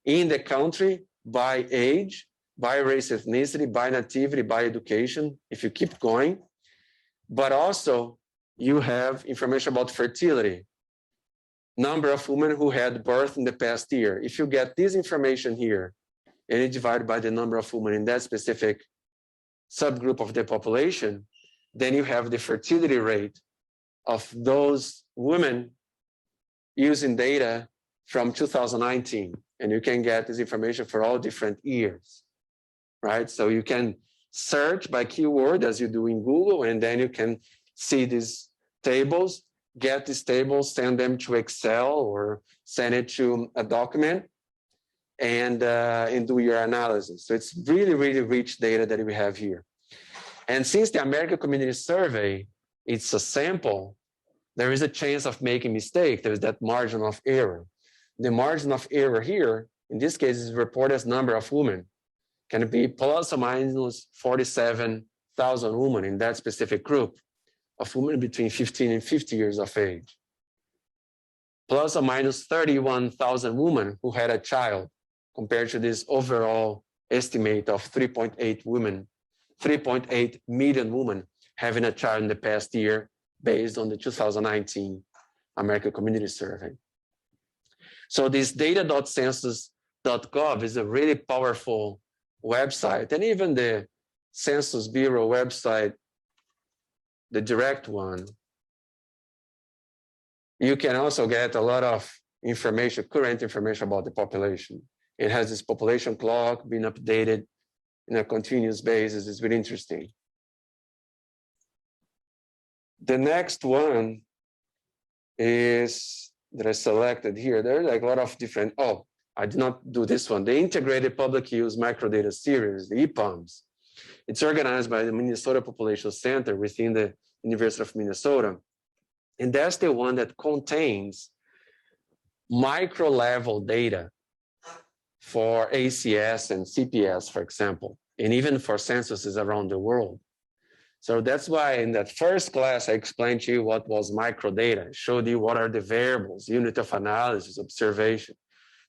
A: in the country by age, by race, ethnicity, by nativity, by education, if you keep going. But also, you have information about fertility, number of women who had birth in the past year. If you get this information here, and you divide by the number of women in that specific subgroup of the population, then you have the fertility rate of those women using data from 2019. And you can get this information for all different years, right? So you can search by keyword as you do in Google, and then you can see these tables, get these tables, send them to Excel or send it to a document, and do your analysis. So it's really, really rich data that we have here. And since the American Community Survey, it's a sample, there is a chance of making mistake. There's that margin of error. The margin of error here, in this case, is reported as number of women. Can be plus or minus 47,000 women in that specific group of women between 15 and 50 years of age. Plus or minus 31,000 women who had a child, compared to this overall estimate of 3.8 million women having a child in the past year based on the 2019 American Community Survey. So this data.census.gov is a really powerful website, and even the Census Bureau website, the direct one, you can also get a lot of information, current information about the population. It has this population clock being updated in a continuous basis. It's really interesting. The next one is that I selected here. There are like a lot of different, I did not do this one. The Integrated Public Use Microdata Series, the EPUMS. It's organized by the Minnesota Population Center within the University of Minnesota. And that's the one that contains micro-level data for ACS and CPS, for example, and even for censuses around the world. So that's why in that first class, I explained to you what was microdata, showed you what are the variables, unit of analysis, observation.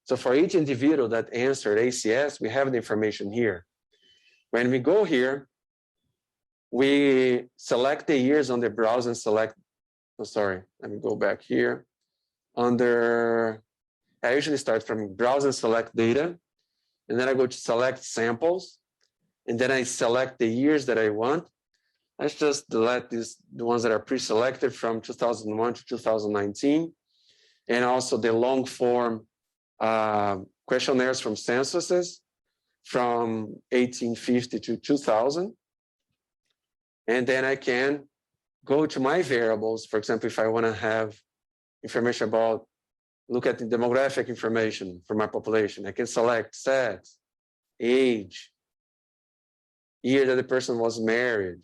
A: So for each individual that answered ACS, we have the information here. When we go here, we select the years on the browse and select, let me go back here. I usually start from browse and select data, and then I go to select samples, and then I select the years that I want. Let's just delete the ones that are pre-selected from 2001 to 2019, and also the long form questionnaires from censuses from 1850 to 2000. And then I can go to my variables. For example, if I want to have information about, look at the demographic information for my population, I can select sex, age, year that the person was married,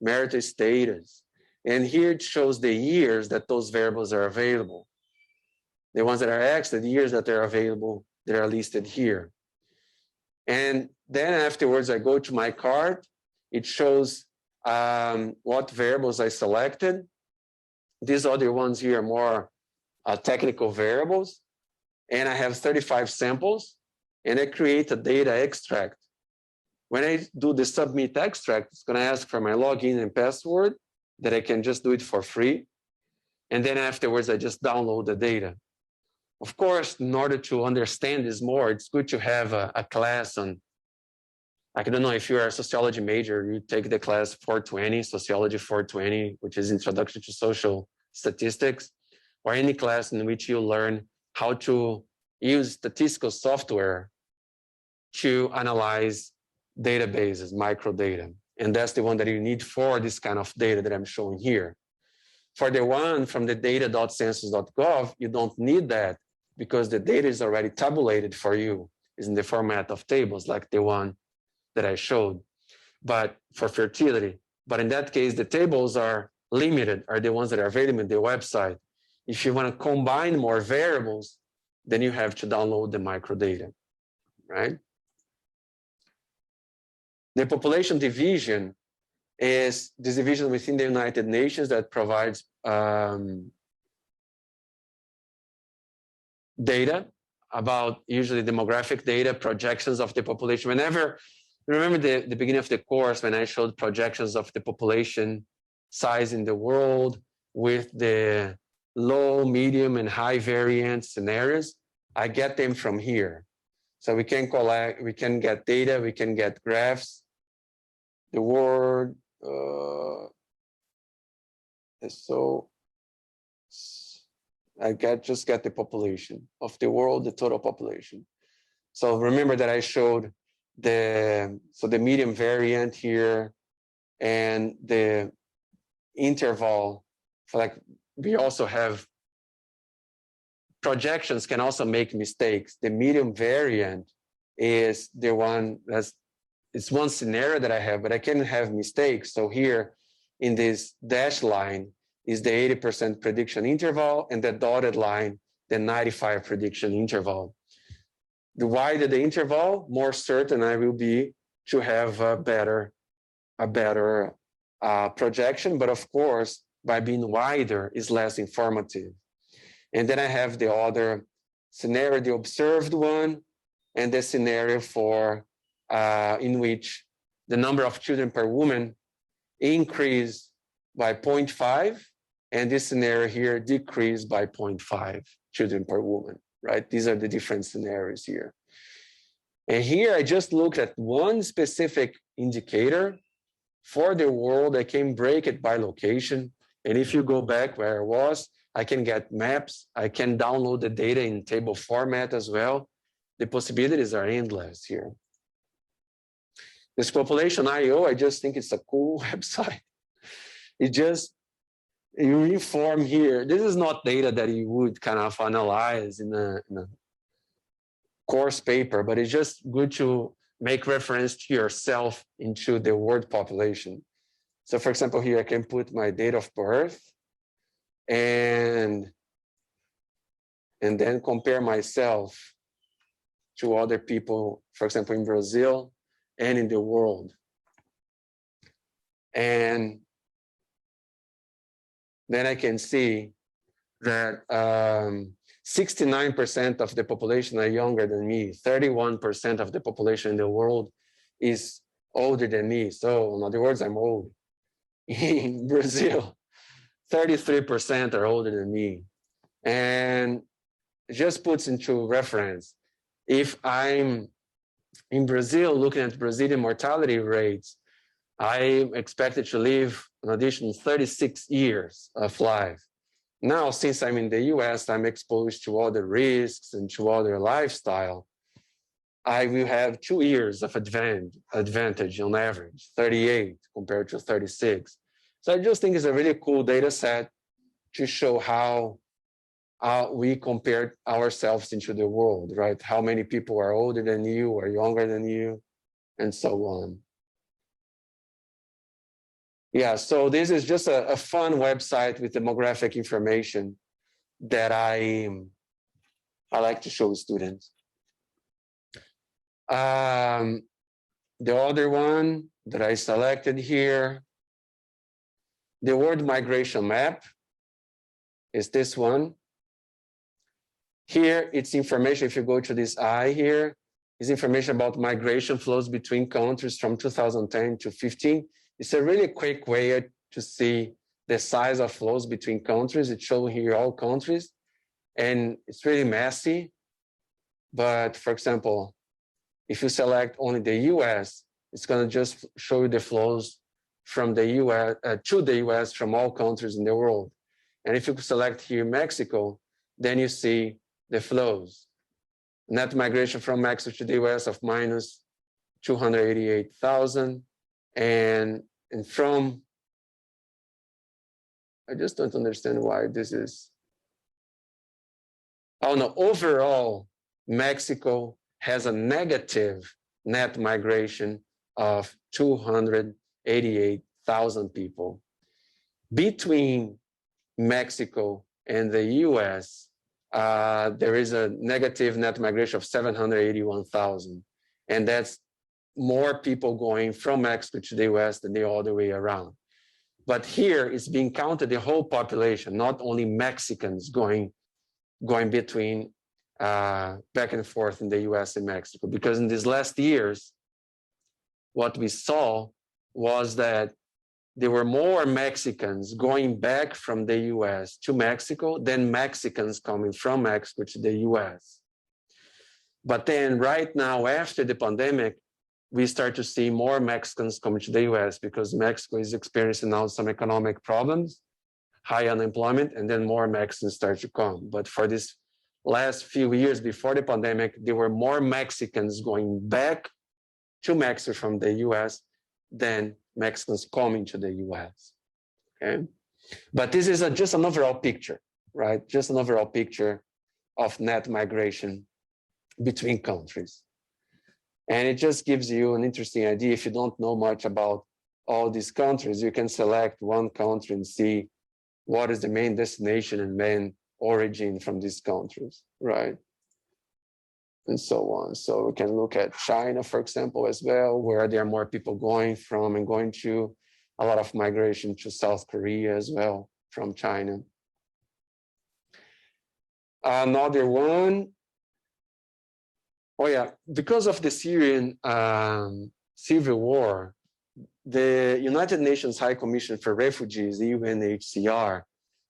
A: marital status. And here it shows the years that those variables are available. The ones that are X, the years that they're available, that are listed here. And then afterwards, I go to my cart. It shows what variables I selected. These other ones here are more technical variables. And I have 35 samples, and I create a data extract. When I do the submit extract, it's going to ask for my login and password that I can just do it for free. And then afterwards, I just download the data. Of course, in order to understand this more, it's good to have a class on, I don't know if you're a sociology major, you take the class 420, Sociology 420, which is Introduction to Social Statistics, or any class in which you learn how to use statistical software to analyze databases, microdata. And that's the one that you need for this kind of data that I'm showing here. For the one from the data.census.gov, you don't need that because the data is already tabulated for you. It's in the format of tables like the one that I showed, but for fertility. But in that case, the tables are limited, are the ones that are available in the website. If you want to combine more variables, then you have to download the microdata, right? The population division is this division within the United Nations that provides data about usually demographic data, projections of the population. Whenever, remember the beginning of the course when I showed projections of the population size in the world with the low, medium, and high variance scenarios? I get them from here. So we can collect, we can get data, we can get graphs. The word, so I just get the population of the world, the total population. So remember that I showed the medium variant here and the interval. For like, we also have projections can also make mistakes. The medium variant is the one that's, it's one scenario that I have, but I can have mistakes. So here in this dashed line is the 80% prediction interval, and the dotted line, the 95 prediction interval. The wider the interval, more certain I will be to have a better projection. But of course, by being wider is less informative. And then I have the other scenario, the observed one, and the scenario for in which the number of children per woman increased by 0.5, and this scenario here decreased by 0.5 children per woman, right? These are the different scenarios here. And here I just looked at one specific indicator for the world. I can break it by location. And if you go back where I was, I can get maps. I can download the data in table format as well. The possibilities are endless here. This population.io, I just think it's a cool website. It just, you inform here. This is not data that you would kind of analyze in a course paper, but it's just good to make reference to yourself into the world population. So for example, here I can put my date of birth and then compare myself to other people, for example, in Brazil and in the world. And then I can see that 69% of the population are younger than me. 31% of the population in the world is older than me. So in other words, I'm old. In Brazil, 33% are older than me. And it just puts into reference, if I'm in Brazil looking at Brazilian mortality rates, I'm expected to live an additional 36 years of life. Now, since I'm in the US, I'm exposed to other risks and to other lifestyle. I will have 2 years of advantage on average, 38 compared to 36. So I just think it's a really cool data set to show how we compare ourselves into the world, right? How many people are older than you or younger than you, and so on. Yeah, so this is just a fun website with demographic information that I like to show students. The other one that I selected here, the world migration map, is this one. Here, it's information, if you go to this eye here, is information about migration flows between countries from 2010 to 15. It's a really quick way to see the size of flows between countries. It's showing here all countries, and it's really messy. But for example, if you select only the US, it's going to just show you the flows from the US to the US from all countries in the world. And if you select here Mexico, then you see the flows. net migration from Mexico to the US of minus 288,000. And from, I just don't understand why this is. Oh no, overall, Mexico has a negative net migration of 288,000 people. Between Mexico and the US, there is a negative net migration of 781,000. And that's more people going from Mexico to the US than the other way around. But here it's being counted the whole population, not only Mexicans going between back and forth in the US and Mexico. Because in these last years, what we saw was that there were more Mexicans going back from the US to Mexico than Mexicans coming from Mexico to the US. But then right now, after the pandemic, we start to see more Mexicans coming to the US because Mexico is experiencing now some economic problems, high unemployment, and then more Mexicans start to come. But for this last few years before the pandemic, there were more Mexicans going back to Mexico from the US than Mexicans coming to the US, okay? But this is just an overall picture, right? Just an overall picture of net migration between countries. And it just gives you an interesting idea. If you don't know much about all these countries, you can select one country and see what is the main destination and main origin from these countries, right? And so on. So we can look at China, for example, as well, where there are more people going from and going to, a lot of migration to South Korea as well from China. Another one. Oh yeah, because of the Syrian civil war, the United Nations High Commission for Refugees, the UNHCR,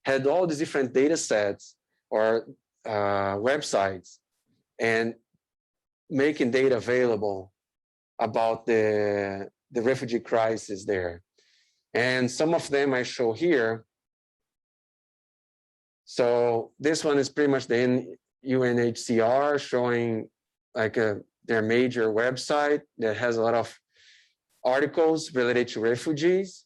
A: had all these different data sets or websites and making data available about the refugee crisis there. And some of them I show here. So this one is pretty much the UNHCR showing like their major website that has a lot of articles related to refugees.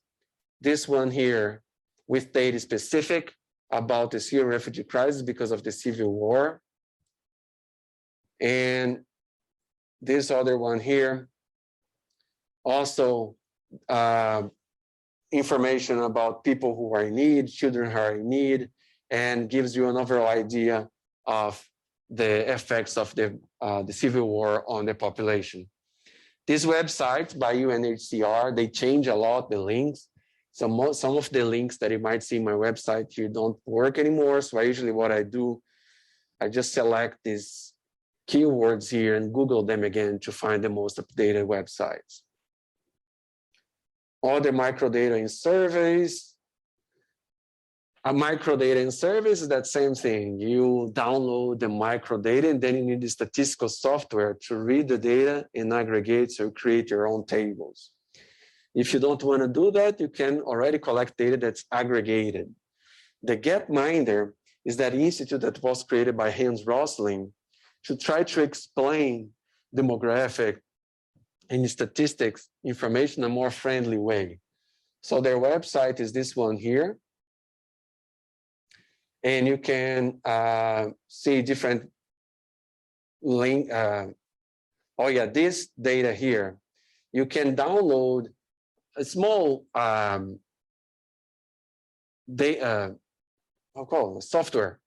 A: This one here with data specific about the Syrian refugee crisis because of the civil war. And this other one here, also information about people who are in need, children who are in need, and gives you an overall idea of the effects of the civil war on the population. These websites by UNHCR, they change a lot, the links. Some of the links that you might see in my website here don't work anymore. So usually what I do, I just select these keywords here and Google them again to find the most updated websites. Other microdata in surveys. A microdata in surveys is that same thing. You download the microdata and then you need the statistical software to read the data and aggregate, so create your own tables. If you don't want to do that, you can already collect data that's aggregated. The Gapminder is that institute that was created by Hans Rosling to try to explain demographic and statistics information in a more friendly way. So their website is this one here. And you can see different link. Oh yeah, this data here. You can download a small software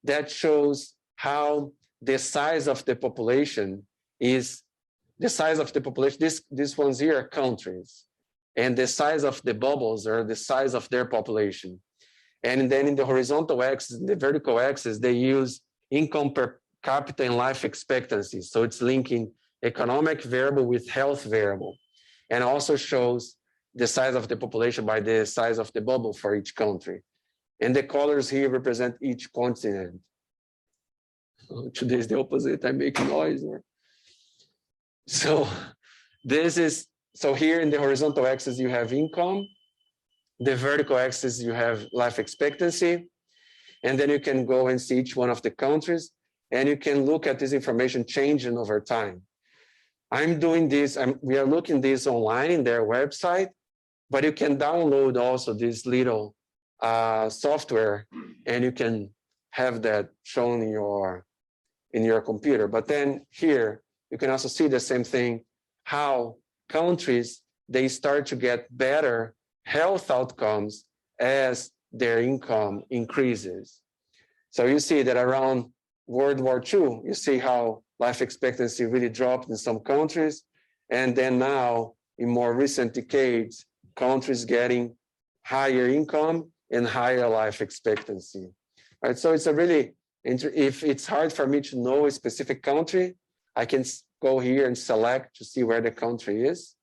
A: that shows how the size of the population is the size of the population. These ones here are countries, and the size of the bubbles are the size of their population. And then in the horizontal axis, the vertical axis, they use income per capita and life expectancy. So it's linking economic variable with health variable, and also shows the size of the population by the size of the bubble for each country. And the colors here represent each continent. Today is the opposite, I make noise. So here in the horizontal axis, you have income. The vertical axis, you have life expectancy. And then you can go and see each one of the countries. and you can look at this information changing over time. I'm doing this, we are looking this online in their website, but you can download also this little software, and you can have that shown in your computer. But then here, you can also see the same thing, how countries, they start to get better health outcomes as their income increases. So you see that around World War II, you see how life expectancy really dropped in some countries. And then now, in more recent decades, countries getting higher income and higher life expectancy. Right? So it's a really, if it's hard for me to know a specific country, I can go here and select to see where the country is,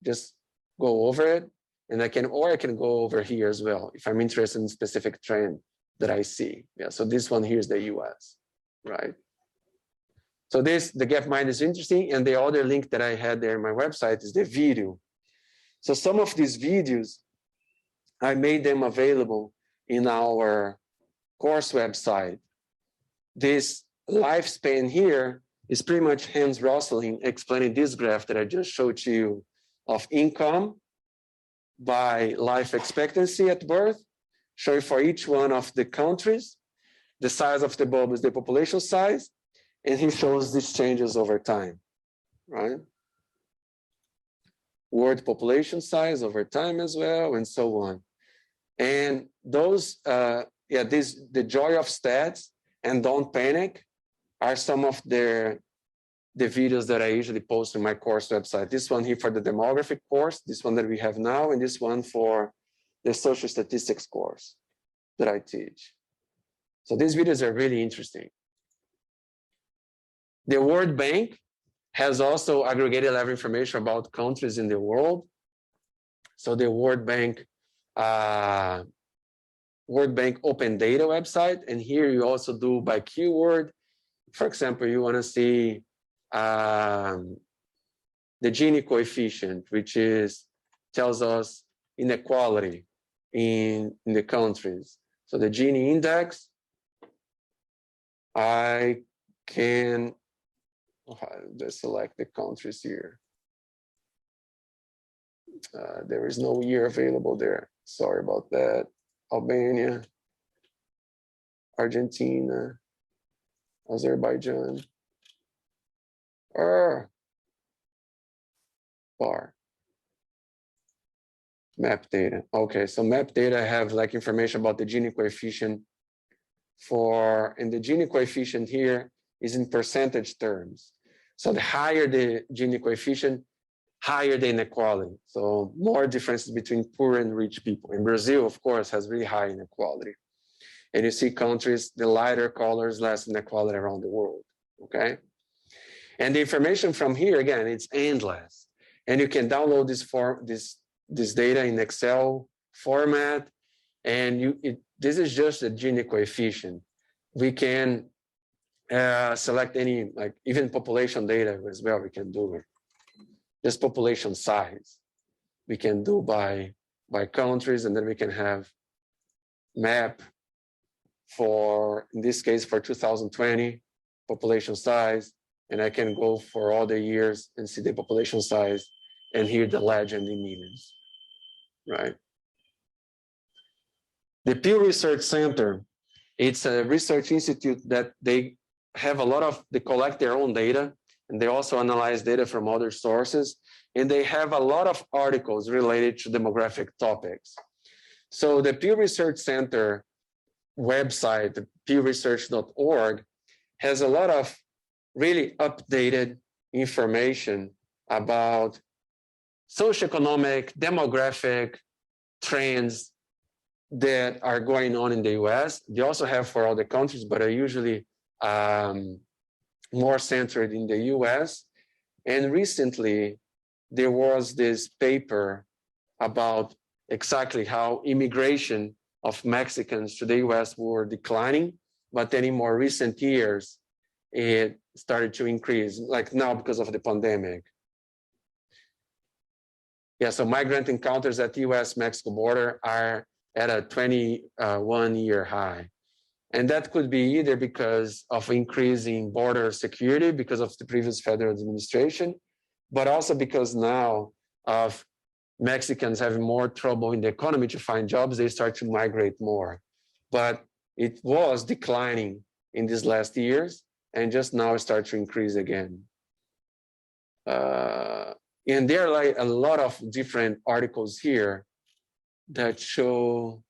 A: just go over it, and I can go over here as well if I'm interested in a specific trend that I see. Yeah, so this one here is the US, right? So the Gapminder is interesting, and the other link that I had there in my website is the video. So some of these videos, I made them available in our course website. This lifespan here is pretty much Hans Rosling explaining this graph that I just showed to you of income by life expectancy at birth, showing for each one of the countries. The size of the bulb is the population size, and he shows these changes over time, right? World population size over time as well, and so on. And those, the joy of stats and don't panic are some of the videos that I usually post on my course website. This one here for the demographic course, this one that we have now, and this one for the social statistics course that I teach. So these videos are really interesting. The World Bank has also aggregated a lot of information about countries in the world. So the World Bank Open Data website, and here you also do by keyword. For example, you want to see the Gini coefficient, which tells us inequality in the countries. So the Gini index, I can just select the countries here. There is no year available there. Sorry about that. Albania, Argentina, Azerbaijan, bar. Map data. Okay, so map data have like information about the Gini coefficient and the Gini coefficient here is in percentage terms. So the higher the Gini coefficient, higher the inequality. So more differences between poor and rich people. In Brazil, of course, has really high inequality. And you see countries, the lighter colors, less inequality around the world, okay? And the information from here, again, it's endless. And you can download this data in Excel format. And this is just the Gini coefficient. We can select any, like even population data as well, we can do it. Just population size. We can do by countries, and then we can have map for, in this case, for 2020, population size, and I can go for all the years and see the population size and hear the legend in millions, right? The Pew Research Center, it's a research institute that they collect their own data, and they also analyze data from other sources, and they have a lot of articles related to demographic topics. So the Pew Research Center website, the pewresearch.org, has a lot of really updated information about socioeconomic, demographic trends that are going on in the US. They also have for other countries, but are usually more centered in the US. And recently, there was this paper about exactly how immigration of Mexicans to the US were declining, but then in more recent years, it started to increase, like now because of the pandemic. Yeah, so migrant encounters at the US-Mexico border are at a 21-year high. And that could be either because of increasing border security because of the previous federal administration, but also because now of Mexicans having more trouble in the economy to find jobs, they start to migrate more. But it was declining in these last years and just now start to increase again. And there are like a lot of different articles here that show.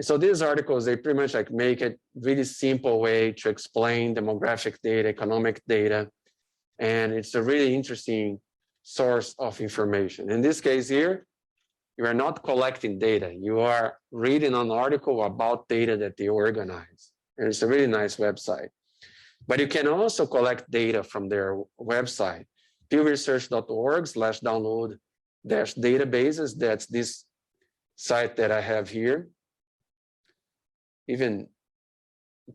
A: So these articles, they pretty much like make it really simple way to explain demographic data, economic data, and it's a really interesting source of information. In this case here, you are not collecting data. You are reading an article about data that they organize. And it's a really nice website. But you can also collect data from their website, pewresearch.org/download-databases. That's this site that I have here. Even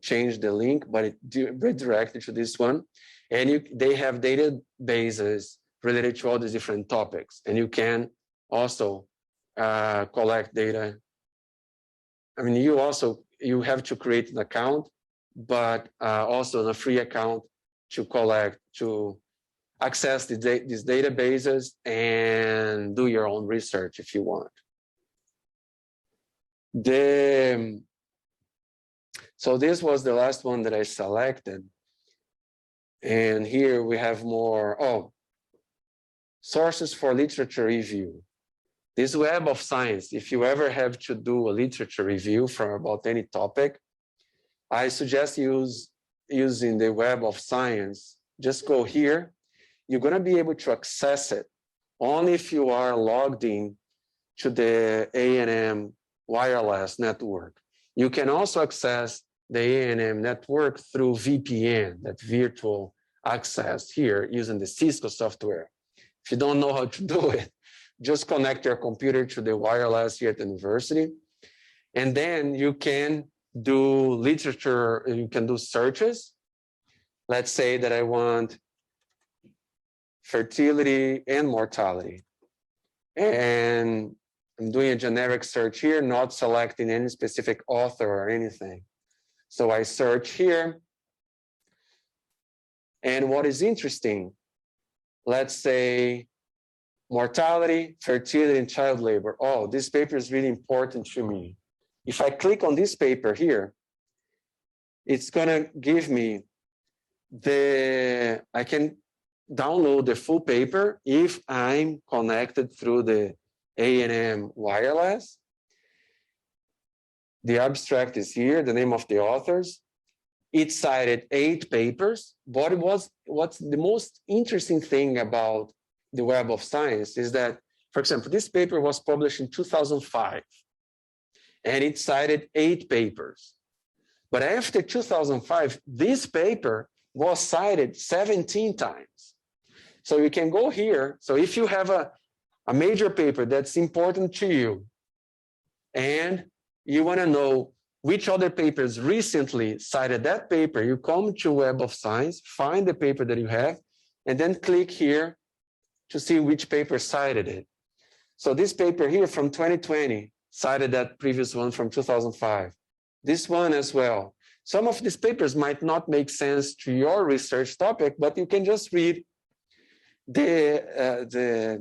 A: change the link, but it redirected to this one. And they have databases related to all these different topics. And you can also collect data. I mean, you have to create an account, but also a free account to access these databases and do your own research if you want. So this was the last one that I selected. And here we have more, sources for literature review. This Web of Science, if you ever have to do a literature review about any topic, I suggest using the Web of Science. Just go here. You're going to be able to access it only if you are logged in to the A&M wireless network. You can also access the A&M network through VPN, that virtual access here using the Cisco software. If you don't know how to do it, just connect your computer to the wireless here at the university. And then you can do literature, you can do searches. Let's say that I want fertility and mortality. And I'm doing a generic search here, not selecting any specific author or anything. So I search here. And what is interesting, let's say mortality, fertility, and child labor. Oh, this paper is really important to me. If I click on this paper here, it's gonna give me I can download the full paper if I'm connected through the A&M wireless. The abstract is here, the name of the authors. It cited 8 papers. But what's the most interesting thing about the Web of Science is that, for example, this paper was published in 2005, and it cited 8 papers. But after 2005, this paper was cited 17 times. So you can go here. So if you have a major paper that's important to you, and you want to know which other papers recently cited that paper, you come to Web of Science, find the paper that you have, and then click here to see which paper cited it. So this paper here from 2020 cited that previous one from 2005. This one as well. Some of these papers might not make sense to your research topic, but you can just read the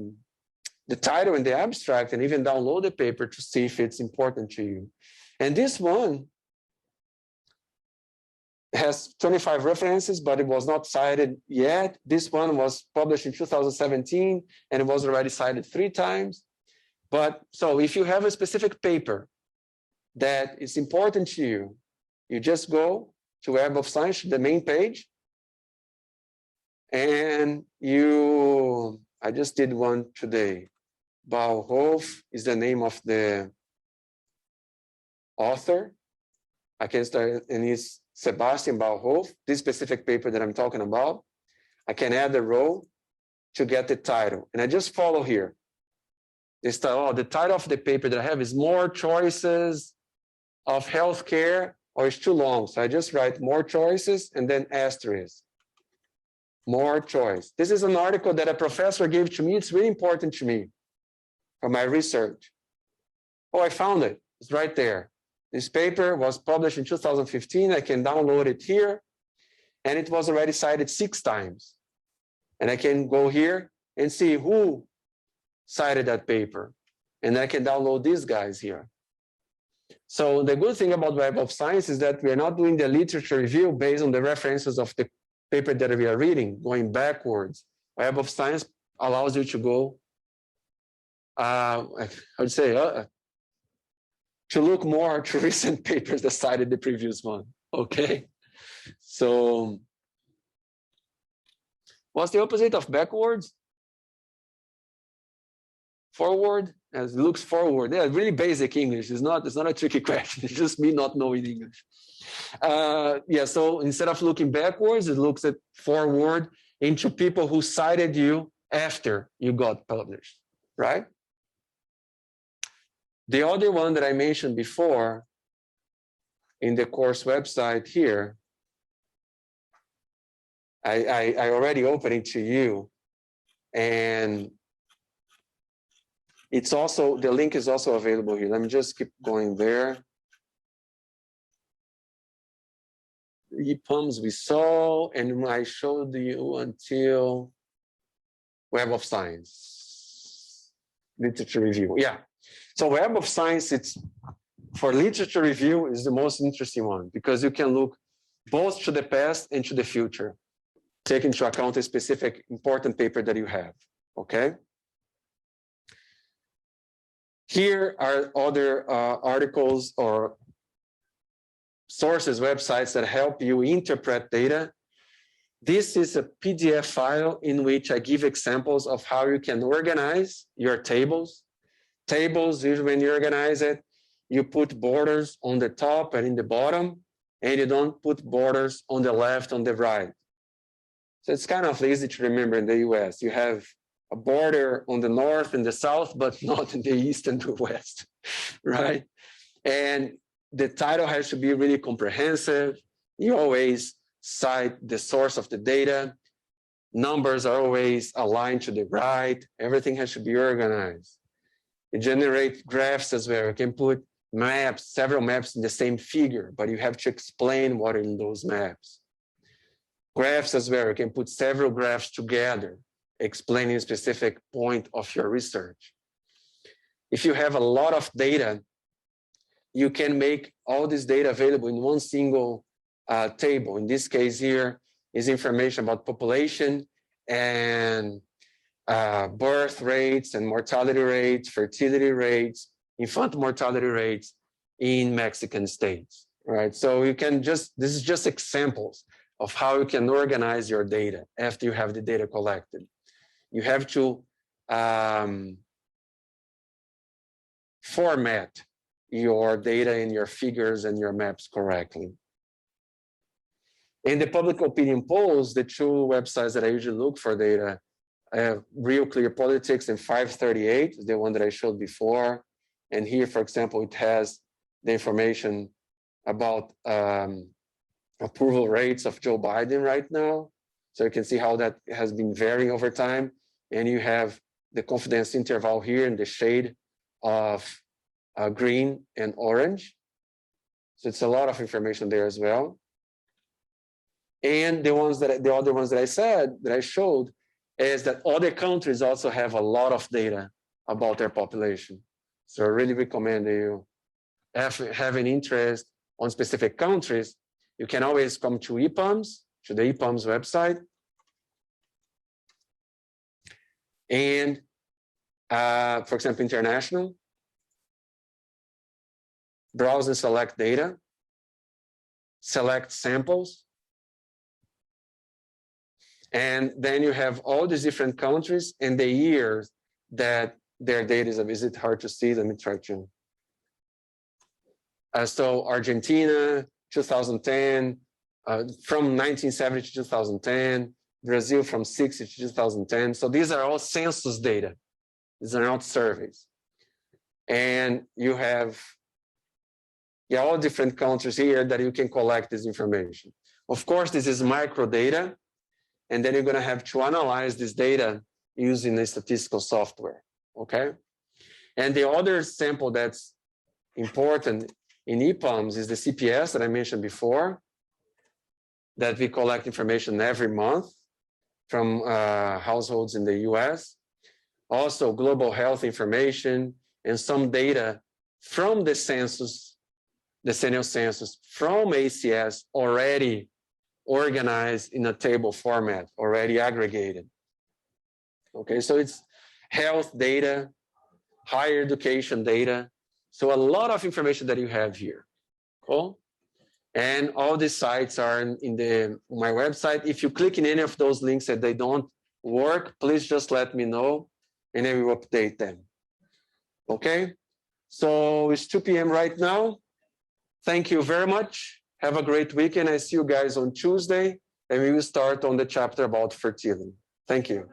A: title and the abstract and even download the paper to see if it's important to you. And this one has 25 references, but it was not cited yet. This one was published in 2017, and it was already cited 3 times. But so if you have a specific paper that is important to you, you just go to Web of Science, the main page, and I just did one today. Bauhof is the name of the author. I can start, and it's Sebastian Bauhof, this specific paper that I'm talking about. I can add a row to get the title, and I just follow here. The title of the paper that I have is More Choices of Healthcare, or it's too long. So I just write more choices and then asterisk. More choice. This is an article that a professor gave to me. It's really important to me for my research. Oh, I found it. It's right there. This paper was published in 2015. I can download it here, and it was already cited 6 times. And I can go here and see who cited that paper. And I can download these guys here. So the good thing about Web of Science is that we are not doing the literature review based on the references of the paper that we are reading, going backwards. Web of Science allows you to go, I would say, to look more to recent papers that cited the previous one, okay? So what's the opposite of backwards? Forward, as it looks forward. Yeah, really basic English. It's not a tricky question. It's just me not knowing English. Yeah, so instead of looking backwards, it looks at forward into people who cited you after you got published, right? The other one that I mentioned before in the course website here, I already opened it to you, and it's also, the link is also available here. Let me just keep going there. EPUMs we saw, and I showed you until Web of Science, literature review. Yeah. So Web of Science, it's for literature review is the most interesting one because you can look both to the past and to the future, take into account a specific important paper that you have, okay? Here are other articles or sources, websites that help you interpret data. This is a PDF file in which I give examples of how you can organize your tables. Tables, usually when you organize it, you put borders on the top and in the bottom, and you don't put borders on the left, on the right. So it's kind of easy to remember in the US. You have a border on the north and the south, but not in the east and the west, right? And the title has to be really comprehensive. You always cite the source of the data. Numbers are always aligned to the right. Everything has to be organized. You generate graphs as well. You can put maps, several maps in the same figure, but you have to explain what are in those maps. Graphs as well. You can put several graphs together, explaining a specific point of your research. If you have a lot of data, you can make all this data available in one single table. In this case here is information about population and birth rates and mortality rates, fertility rates, infant mortality rates in Mexican states, right? So you can just, this is just examples of how you can organize your data after you have the data collected. You have to format your data and your figures and your maps correctly. In the public opinion polls, the two websites that I usually look for data, I have Real Clear Politics and 538, the one that I showed before. And here, for example, it has the information about approval rates of Joe Biden right now. So you can see how that has been varying over time. And you have the confidence interval here in the shade of green and orange. So it's a lot of information there as well. And the other ones that I said, that I showed, is that other countries also have a lot of data about their population. So I really recommend that you have an interest on specific countries. You can always come to EPUMs, to the EPUMs website. And for example, international, browse and select data, select samples, and then you have all these different countries and the years that their data is. Is it hard to see? Let me try to. So Argentina, 2010, from 1970 to 2010, Brazil from 60 to 2010. So these are all census data. These are not surveys. And you have all different countries here that you can collect this information. Of course, this is micro data. And then you're going to have to analyze this data using a statistical software, okay? And the other sample that's important in EPAMS is the CPS that I mentioned before, that we collect information every month from households in the US. Also global health information and some data from the census, the decennial census from ACS already organized in a table format, already aggregated. Okay, so it's health data, higher education data. So a lot of information that you have here. Cool. And all these sites are in my website. If you click in any of those links that they don't work, please just let me know and then we will update them. Okay, so it's 2 p.m. right now. Thank you very much. Have a great weekend. I see you guys on Tuesday and we will start on the chapter about fertility. Thank you.